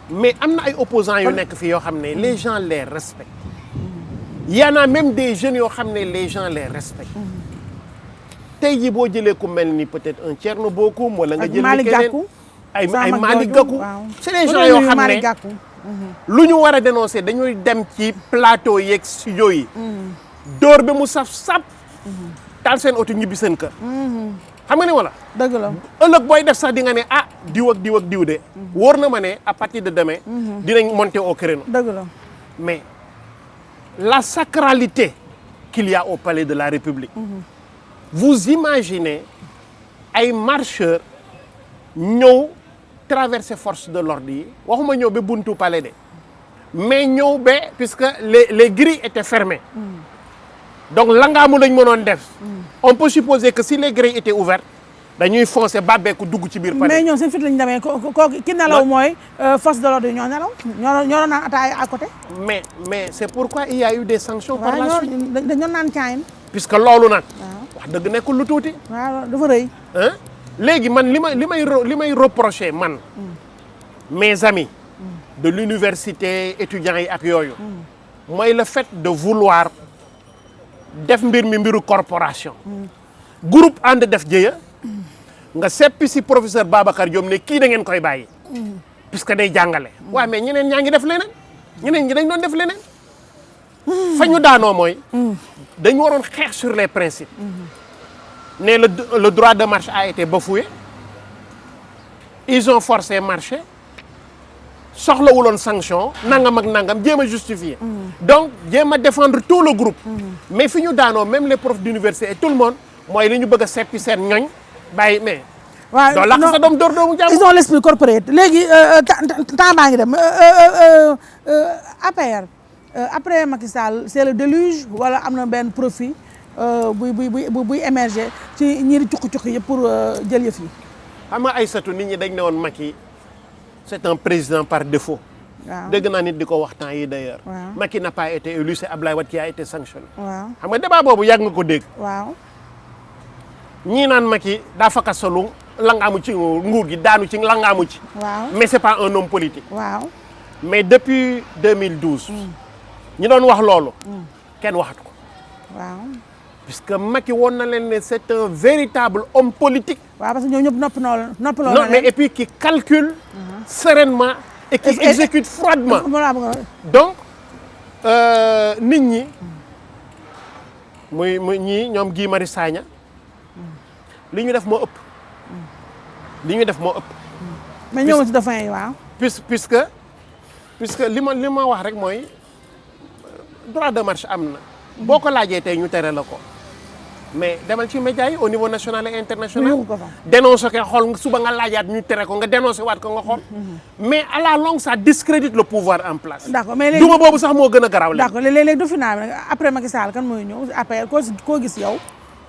mais am na ay opposants yu nekk fii yoo xam ne les gens les respectent. y en a même des jeunes yoo xam ne les gens les respectent. tey jii boo jëlee ku mel ni peut-être un Thierno Bocoum wala nga jël Malick keneen Gakou. ay Sama Malick jooju, Gakou. waaw. c'est des gens yoo xam Malick ne Gakou. lu ñu war a dénoncer dañuy dem ci plateau yeeg studio yi. dóor ba mu saf-sap. taal seen oto ñibbi seen kër. xam nga ni wala. dëgg la. ëllëg booy def sax di nga ne ah diw ak diw ak diw de. wóor na ma ne à partir de demain. dinañ monter au créneau. dëgg la. mais la sacralité qu'il y a au palais de la République. Vous imaginez ay marcheurs ñëw traverser force de l'ordre yi waxuma ñëw ba buntu palais de mais ñëw ba puisque les grilles étaient fermées. donc langaamu lañ mënoon def. on peut supposer que si les grilles étaient ouvertes dañuy foncer bàbbeeku dugg ci biir palais. mais ñoom seen fit lañ demee ko ki nelaw mooy force de l'ordre yi ñoo nelaw ñoo doon naan ataaya à côté. mais c'est pourquoi il y a eu des sanctions par la waaw suite. dañoo naan caayin. puisque loolu nag. wax dëgg nekkul lu tuuti. waaw dafa rëy. hein léegi man li may reprocher man. mes amis. de l'université étudiants yi ak yooyu. mooy le fait de vouloir def mbir mi mbiru corporation. groupe ànd def jëya nga seppi si professeur Babacar Diop ne kii da ngeen koy bàyyi. puisque day jàngale. waaw mais ñeneen ñaa ngi def leneen. ñeneen ñi dañ doon def leneen. fa ñu daanoo mooy. dañu waroon xeex sur les principes. ne le droit de marche a été bafoué. ils ont forcé marcher. soxlawuloon sanction nangam ak nangam jéem a justifier. donc jéem a défendre tout le groupe. mais fi ñu daanoo même les profs d'université et tout le monde mooy li ñu bëgg a seppi seen ñoñ bàyyi mais. waaw doo làq sa doom door doomu jàmm. ils ont l'esprit corporate léegi temps baa ngi dem APR après Macky Sall c'est le déluge wala am na benn profit buy émerger ci ñi di cuqi-cuqi yëpp pour jël yëf yi. xam nga Aïssatou nit ñi dañ ne woon Macky c'est un président par défaut. waaw dégg naa nit di ko wax temps yi d'ailleurs. waaw Macky n'a pas été élu, c'est Abdoulaye Wade qui a été sanctionné. waaw xam nga débat boobu yàgg nga ko dégg. waaw ñii naan Macky daa fakkasalu langaamu ci nguur gi daanu ci langaamu ci. waaw mais c'est pas un homme politique. waaw mais depuis 2012. ñi doon wax loolu. kenn waxatu ko. waaw puisque Macky woon na leen ne c'est un véritable homme politique. waaw parce que ñoom ñëpp noppaloo non mais et puis qui calcule. sereinement et qui exécute froidement. donc nit ñi muy ñii ñoom Guy Marius Sagna li ñu def moo ëpp. li ñu def moo ëpp. mais ñëwoon ci dauphin yi waaw. puisque li ma wax rek mooy droit de marche am na. boo ko laajee tey ñu tere la ko. mais demal ci médias yi au niveau national et international. dénoncé ko xool suba nga laajaat ñu tere ko nga dénoncé waat ko nga xool. mais à la longue ça discrédite le pouvoir en place. d'accord mais léegi duma boobu sax moo gën a garaaw. d'accord léeg-léeg du final après Macky Sall kan mooy ñëw après koo gis yow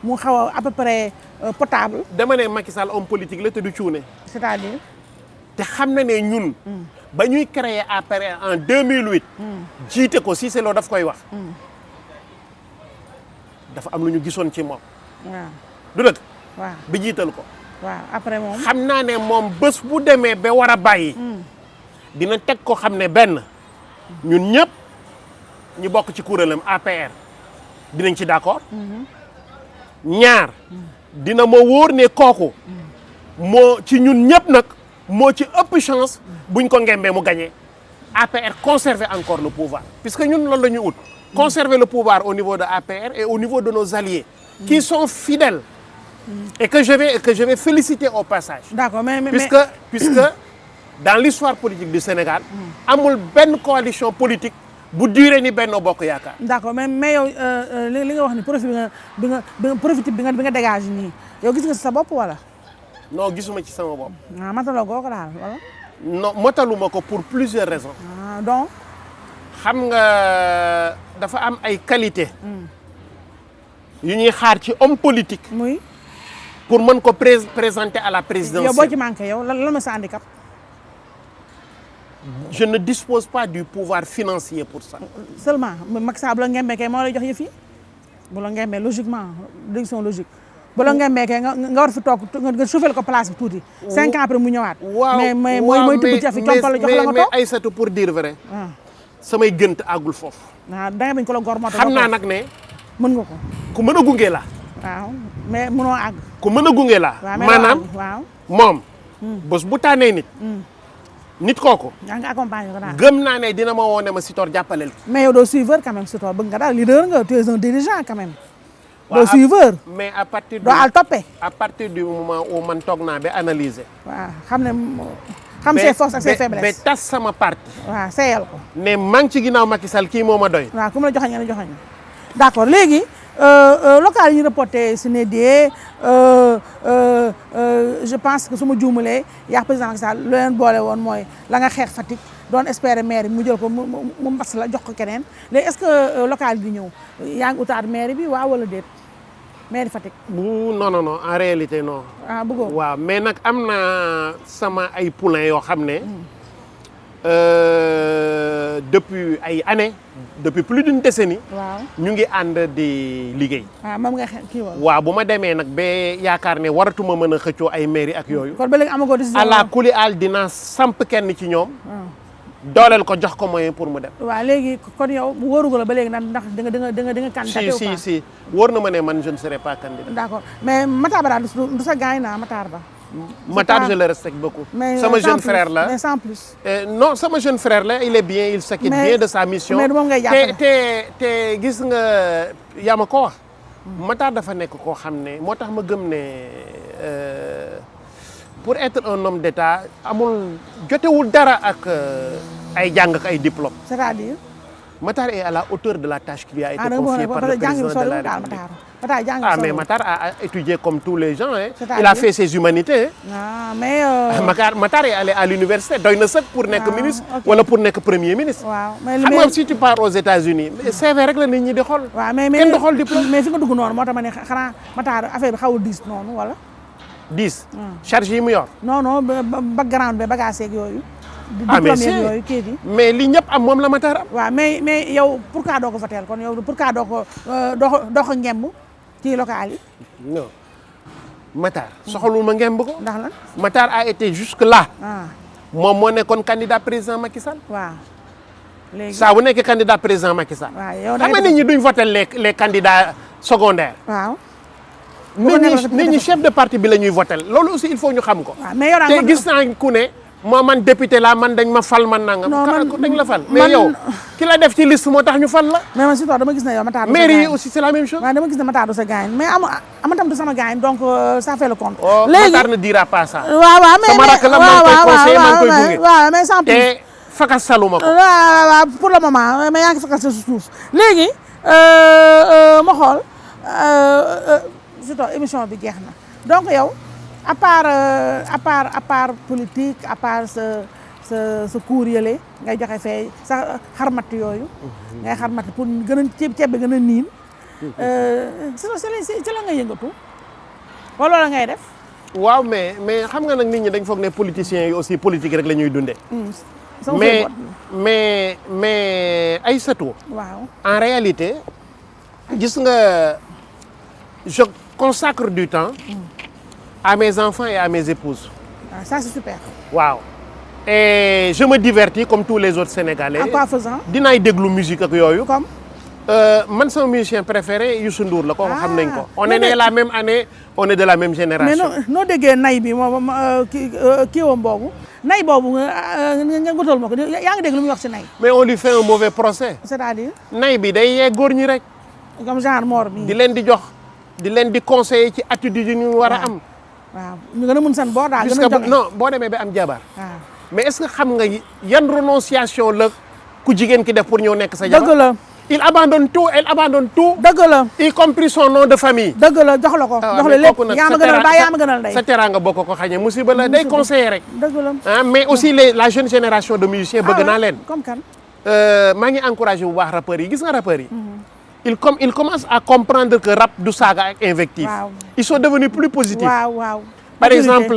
mu xaw a à peu près potable. dama ne Macky Sall homme politique la te du cuune. c'est-à-dire. te xam na ne ñun. ba ñuy créer APR en 2008. jiite ko Cissé Lo daf koy wax. dafa am lu ñu gisoon ci moom. waaw du dëgg. waaw bi jiital ko. waaw après moom. xam naa ne moom bés bu demee ba war a bàyyi. dina teg ko xam ne benn ñun ñëpp ñu bokk ci kuréelam APR dinañ ci d'accord. ñaar dina ma wóor ne kooku moo ci ñun ñëpp nag moo ci ëpp chance buñ ko ngembee mu gagné APR conserver encore le pouvoir puisque ñun loolu la ñu ut. conserver le pouvoir au niveau de APR et au niveau de nos alliés qui sont fidèles et que je vais féliciter au passage. D'accord mais puisque dans l'histoire politique du Sénégal amul benn coalition politique bu duré ni Benno Bokk Yaakaar. d'accord mais yow li nga wax ni profit bi nga dégage nii yow gis nga sa bopp wala. non gisuma ci sama bopp. ah mataloo ko daal wala. non motaluma ko pour plusieurs raisons. ah donc. xam nga dafa am ay qualité yu ñuy xaar ci homme politique. muy. pour mën ko présenter à la présidentielle. yow boo ci manqué yow lan ma sa handicap. je ne dispose pas du pouvoir financier pour ça. seulement Macky Sall la ngembee kay moo lay jox yëf yi. bu la ngembee logiquement décision logique bu la ngembee kay nga war fi toog nga chauffé ko place bi tuuti 5 ans après mu ñëwaat. waaw mais mooy tibb ci fi compal la jox la nga toog. mais Aïssatou pour dire vrai. samay gënt àggul foofu. waaw da nga bañ ko la gor moo tax xam naa nag ne. mën nga ko. ku mën a gunge la. waaw mais mënoo àgg. ku mën a gunge la. maanaam moom. bés bu tànnee nit. nit kooku. yaa ngi accompagné ko daal. gëm naa ne dina ma woo ne ma Sitor jàppaleel. mais yow doo suiveur quand même Sitor bëgg nga daal leader nga tu es un dirigeant quand même. doo suiveur. mais à partir doo al toppee. à partir du moment où man toog naa ba analyser. waaw xam ne xam ses forces ak ses faiblesses. ba tas sama parti. waaw seeyal ko. ne maa ngi ci ginnaaw Macky Sall kii moo ma doy. waaw ku mu la joxañ nga ne joxañ d' accord léegi local yi ñu reporté si Nédié je pense que su ma juumalee yaa président Macky Sall lu leen boole woon mooy la nga xeex Fatick doon espérer maire bi mu jël ko mu mbas la jox ko keneen léegi est ce que local bi ñëw yaa ngi utaat maire bi waaw wala déet maire Fatick. non en réalité non. ah bëggoo waaw mais nag am na sama ay poulain yoo xam ne. depuis ay années depuis plus d'une décennie. waaw ñu ngi ànd di liggéey. waaw moom nga kii woon. waaw bu ma demee nag ba yaakaar ne waratuma mën a xëccoo ay mairie ak yooyu. kon ba léegi amagoo décision. ala kuli al dinaa samp kenn ci ñoom. dooleel ko jox ko moyen pour mu dem. waaw léegi kon yow wóorugu la ba léegi ndax di nga candidaté si wóor na ma ne man je ne serai pas candidat. d'accord mais Matar Ba daal du sa gaañ naa Matar Ba. Matar je le respecte beaucoup. sama jeune frère la mais sans plus. non sama jeune frère la il est bien il s'acquitte bien de sa mission. mais moom ngay jàppale te gis nga yaa ma ko wax. Matar dafa nekk koo xam ne moo tax ma gëm ne pour être un homme d'État amul jotewul dara ak ay jàng ak ay diplôme. c'est-à-dire. Matar est à la hauteur de la tâche qui lui a été confiée par le président de la République. Mais Matar a étudié comme tous les gens. Il a fait ses humanités. Ah, mais Matar est allé à l'université. doy na sëkk pour nekk ministre wala pour nekk premier ministre. waaw mais xam nga si tu pars aux États-Unis CV rek la nit ñi di xool. waaw mais kenn du xool diplôme. mais fi nga dugg noonu moo tax ma ne xanaa Matar affaire bi xawul diis noonu wala. 10. charge yi mu yor. non background bi bagage yeeg yooyu. mais diplôme yeeg yooyu kii di. mais li ñëpp am moom la Matar am. waaw mais yow pourquoi doo ko voteel kon yow pourquoi doo ko ngemb ci local yi. non Matar soxalul ma ngemb ko. ndax lan Matar a été jusque là. moom moo nekkoon candidat président Macky Sall. waaw léegi saa bu nekkee candidat président Macky Sall. waaw yow xam nga nit ñi duñ voté les candidats secondaires. waaw. nit ñi chef de parti bi la ñuy voté loolu aussi il faut ñu xam ko. waaw mais yow te gis naa ku ne. man député la man dañ ma fal man nangam. dañ la fal mais yow ki la def ci liste moo tax ñu fal la. mais man Sitor dama gis ne yow Matar du sa mairie yi aussi c'est la même chose. waaw dama gis ne Matar du sa gaañ mais amatam du sama gaañ donc ça fait le compte. léegi Matar ne dira pas ça. waaw mais sama rakk la maa ngi koy conseillé maa ngi koy gunge. waaw mais sans plus te fakas saluma ko. waaw pour le moment mais yaa ngi fakas sa suuf léegi ma xool Sitor émission bi jeex na donc yow. à part politique à part sa cours yële ngay joxe fee sa xarmat yooyu. ngay xarmat pour gën a ceeb bi gën a niin. ci la nga yëngatu wala la ngay def. waaw mais xam nga nag nit ñi dañ foog ne politiciens yi aussi politique rek la ñuy dundee. mais Aïssatou. waaw en réalité gis nga je consacre du temps. à mes enfants et à mes épouses. Ah, ça c'est super. waaw et je me divertis comme tous les autres Sénégalais. en quoi faisant. dinaay déglu musique ak yooyu. comme. man sama musicien préféré Youssou Ndour la. kooku xam nañ ko. on est né la même année on est de la même génération. mais noo déggee nay bi moom kii woom boobu nay boobu nga gutal ma ko yaa ngi dégg lu muy wax ci nay. mais on lui fait un mauvais procès. c'est-à-dire. nay bi day yee góor ñi rek. comme genre mort bi. di leen di jox di leen di conseiller ci attitude yi ñu war a am. waaw ñu gën a mun seen boor daal gën a jusqu'à non boo demee ba am jabar. mais est-ce que xam nga yan renonciation la ku jigéen ki def pour ñëw nekk sa jabar. dëgg la. il abandonne tout elle abandonne tout. dëgg la. y compris son nom de famille. dëgg la jox la ko. jox la lépp yaa ma gënal baay yaa ma gënal ndey. sa teraanga bokk ko xañee musiba la day conseiller rek. dëgg la. mais aussi la jeune génération de musiciens bëgg naa leen. comme kan. maa ngi encouragé bu baax rappeurs yi gis nga rappeurs yi. il commence à comprendre que rap du saaga ak invective. waaw ils sont devenus plus positifs. waaw. par exemple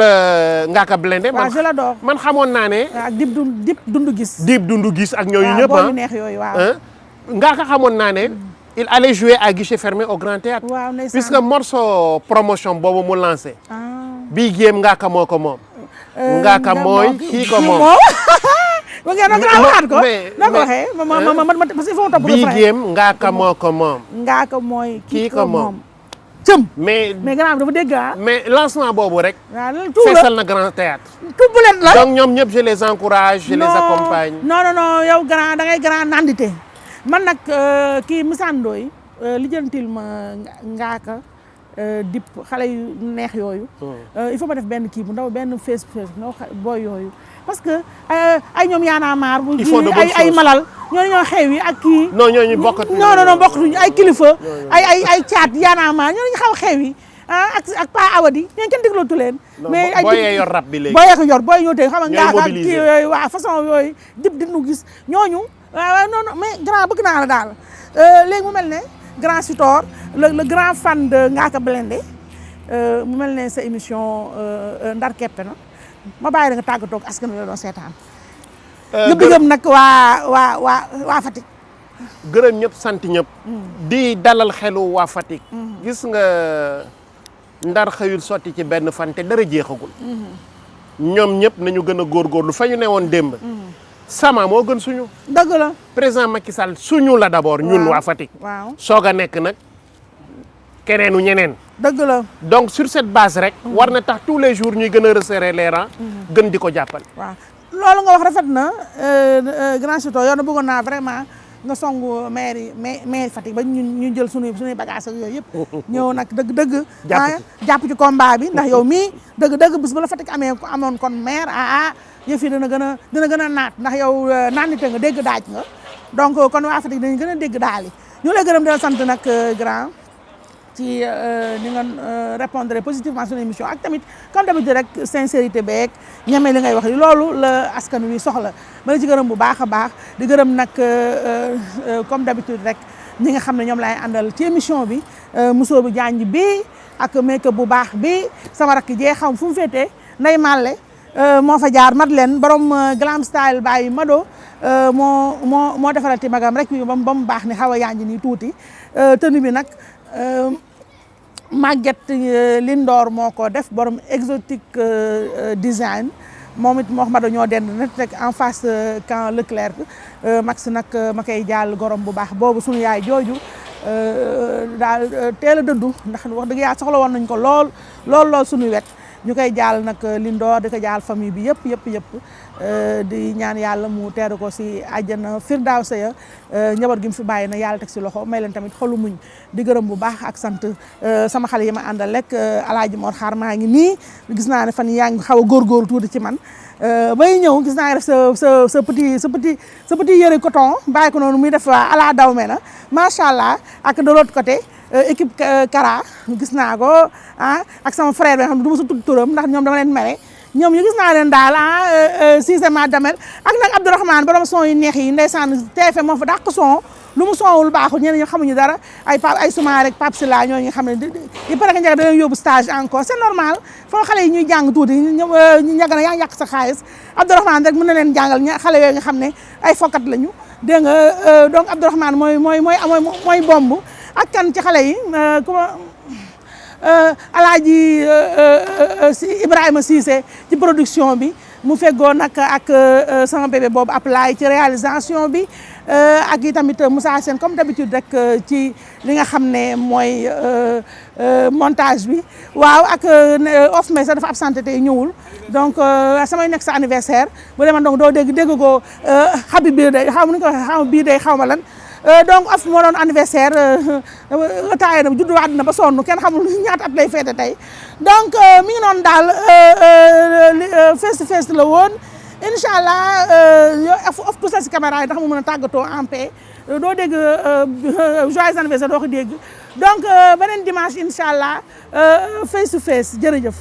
Ngaaka Blindé. waaw je l'adore. man xamoon naa ne. ak Dip Doundou Guiss. Dip Doundou Guiss ak ñooñu ñëpp boo neex yooyu waaw. Ngaaka xamoon naa ne il allait jouer à guichet fermé au Grand Théâtre. waaw ndeysaan. puisque morceau promotion boobu mu lancé. ah. bii géem Ngaaka moo ko moom. Ngaaka mooy kii ko moom. ba ngeen doon waxaat ko. noo ko waxee parce que il faut topp bii géem Ngaaka moo ko moom. Ngaaka mooy kii ko moom. cëm. mais grand dafa dégg ah. mais lancement boobu rek. waaw loolu tout la feesal na Grand Théâtre. tout bulet la. donc ñoom ñëpp je les encourage je les accompagne. non yow grand da ngay grand nandite man nag kii Misandooy lijjantil ma Ngaaka dip xale yu neex yooyu. il faut ma def benn kii bu ndaw benn face ndaw booy yooyu. parce que ay ñoom yaana maar bu ay malal ñooñu ñoo xew yi ak kii. non ñooñu bokkatuñu. non bokkatuñu ay kilifa. ay caat yaana maar ñooñu xaw xew yi ak Pa Awadi ñooñu kenn déglootu leen. mais ay booyee yor rab bi léegi. booyee ko yor booy ñëw tey xam nga Ngaaka ak mobiliser kii yooyu waa façon yooyu dip di nu gis ñooñu. waaw non mais grand bëgg naa la daal léegi mu mel ne grand Sitor le grand fan de Ngaaka Blindé mu mel ne sa émission ndar keppe na ma bàyyi la nga tàggatoo ak askan wi la doon seetaan. nga bëggam nag waa Fatick. gërëm ñëpp sant ñëpp. di dalal xelu waa Fatick. gis nga ndar xëyul sotti ci benn fan te dara jeexagul. ñoom ñëpp nañu gën a góorgóorlu fa ñu ne woon démb. sama moo gën suñu. dëgg la. président Macky Sall suñu la d'abord. ñun waa Fatick. waaw soog a nekk nag keneenu ñeneen. dëgg la. donc sur cette base rek. war na tax tous les jours ñuy gën a resserrer les rangs. gën di ko jàppale. waaw loolu nga wax rafet na grand Sitor yow na bëggoon naa vraiment nga songu maire Fatick ba ñu jël suñuy bagage ak yooyu yëpp. ñëw nag dëgg. jàpp ci combat bi ndax yow mii dëgg bis bu la Fatick amoon kon maire yëf yi dina gën a naat ndax yow naanite nga dégg daaj nga donc kon waa Fatick dañu gën a dégg daal yi ñu lay gërëm di la sant nag grand ci ni nga répondre positivement suñu émission ak tamit comme d'habitude rek sincérité beeg ñeme li ngay wax yi loolu la askan wi soxla ma la ci gërëm bu baax a baax di gërëm nag comme d'habitude rek ñi nga xam ne ñoom laay àndal ci émission bi musóor bu janj bi ak make-up bu baax bi sama rakk jee xam fu mu féetee nday màlle moo fa jaar Madeleine borom glam style bàyyi Mado moo defarati magam rek ba mu baax ni xaw a yanj nii tuuti tenue bi nag Maguette Lindor moo ko def borom exotique design moom it moo Mado ñoo dend net rek en face camp Leclerc Max nag ma koy jàll gorom bu baax boobu suñu yaay jooju daal teel a dëddu ndax wax dëgg yaa soxla woon nañ ko lool suñu wet ñu koy jaal nag Lindor di ko jaal famille bi yëpp di ñaan yàlla mu teeru ko si àjjana firdawsa ya njaboot gi mu fi bàyyi na yàlla teg si loxo may leen tamit xolu muñ di gërëm bu baax ak sant sama xale yi ma àndal rek Alaaji Mor Xaar maa ngi nii gis naa ne fan yaa ngi xaw a góorgóorlu tuuti ci man bay ñëw gis naa nga def sa petit yëre coton bàyyi ko noonu muy def ala daw me na macha allah ak de l'autre côté équipe Kara gis naa ko ak sama frère bi nga xam ne du ma sa tudd turam ndax ñoom dama leen mere ñoom ñu gis naa leen daal Cissé ma damel ak nag Abdourahmane borom son yu neex yi ndeysaan TFM moo fa dàq son lu mu sonwul baaxul ñeneen ñi xamuñu dara ay Souma rek Pape Sila ñooñu nga xam ne il paraît que njëkk da leen yóbbu stage encore c'est normal foo xale yi ñuy jàng tuuti ñu njëkk na yaa ngi yàq sa xaalis Abdourahmane rek mën na leen jàngal xale yooyu nga xam ne ay fokkat lañu dégg nga donc Abdourahmane mooy bomb ak kan ci xale yi Alaaji Ibrahima Cissé ci production bi mu feggoo nag ak sama bébé boobu Apulaay ci réalisation bi ak i tamit Moussa Sène comme d'habitude rek ci li nga xam ne mooy montage bi waaw ak off mais sax dafa absenté tey ñëwul donc samay nekk sa anniversaire bu demoon donc doo dégg ko Habib bii day xaw ma nu ñu ko waxee xaw bii day xaw ma lan donc of moo doon anniversaire taayee na judduwaat na ba sonn kenn xamul ñaata at lay feete tey donc mi ngi noonu daal face to face la woon incha allah of tout ça si caméra yi tax mu mën a tàggatoo en paix doo dégg joyeux anniversaire doo ko dégg donc beneen dimanche incha allah face to face jërëjëf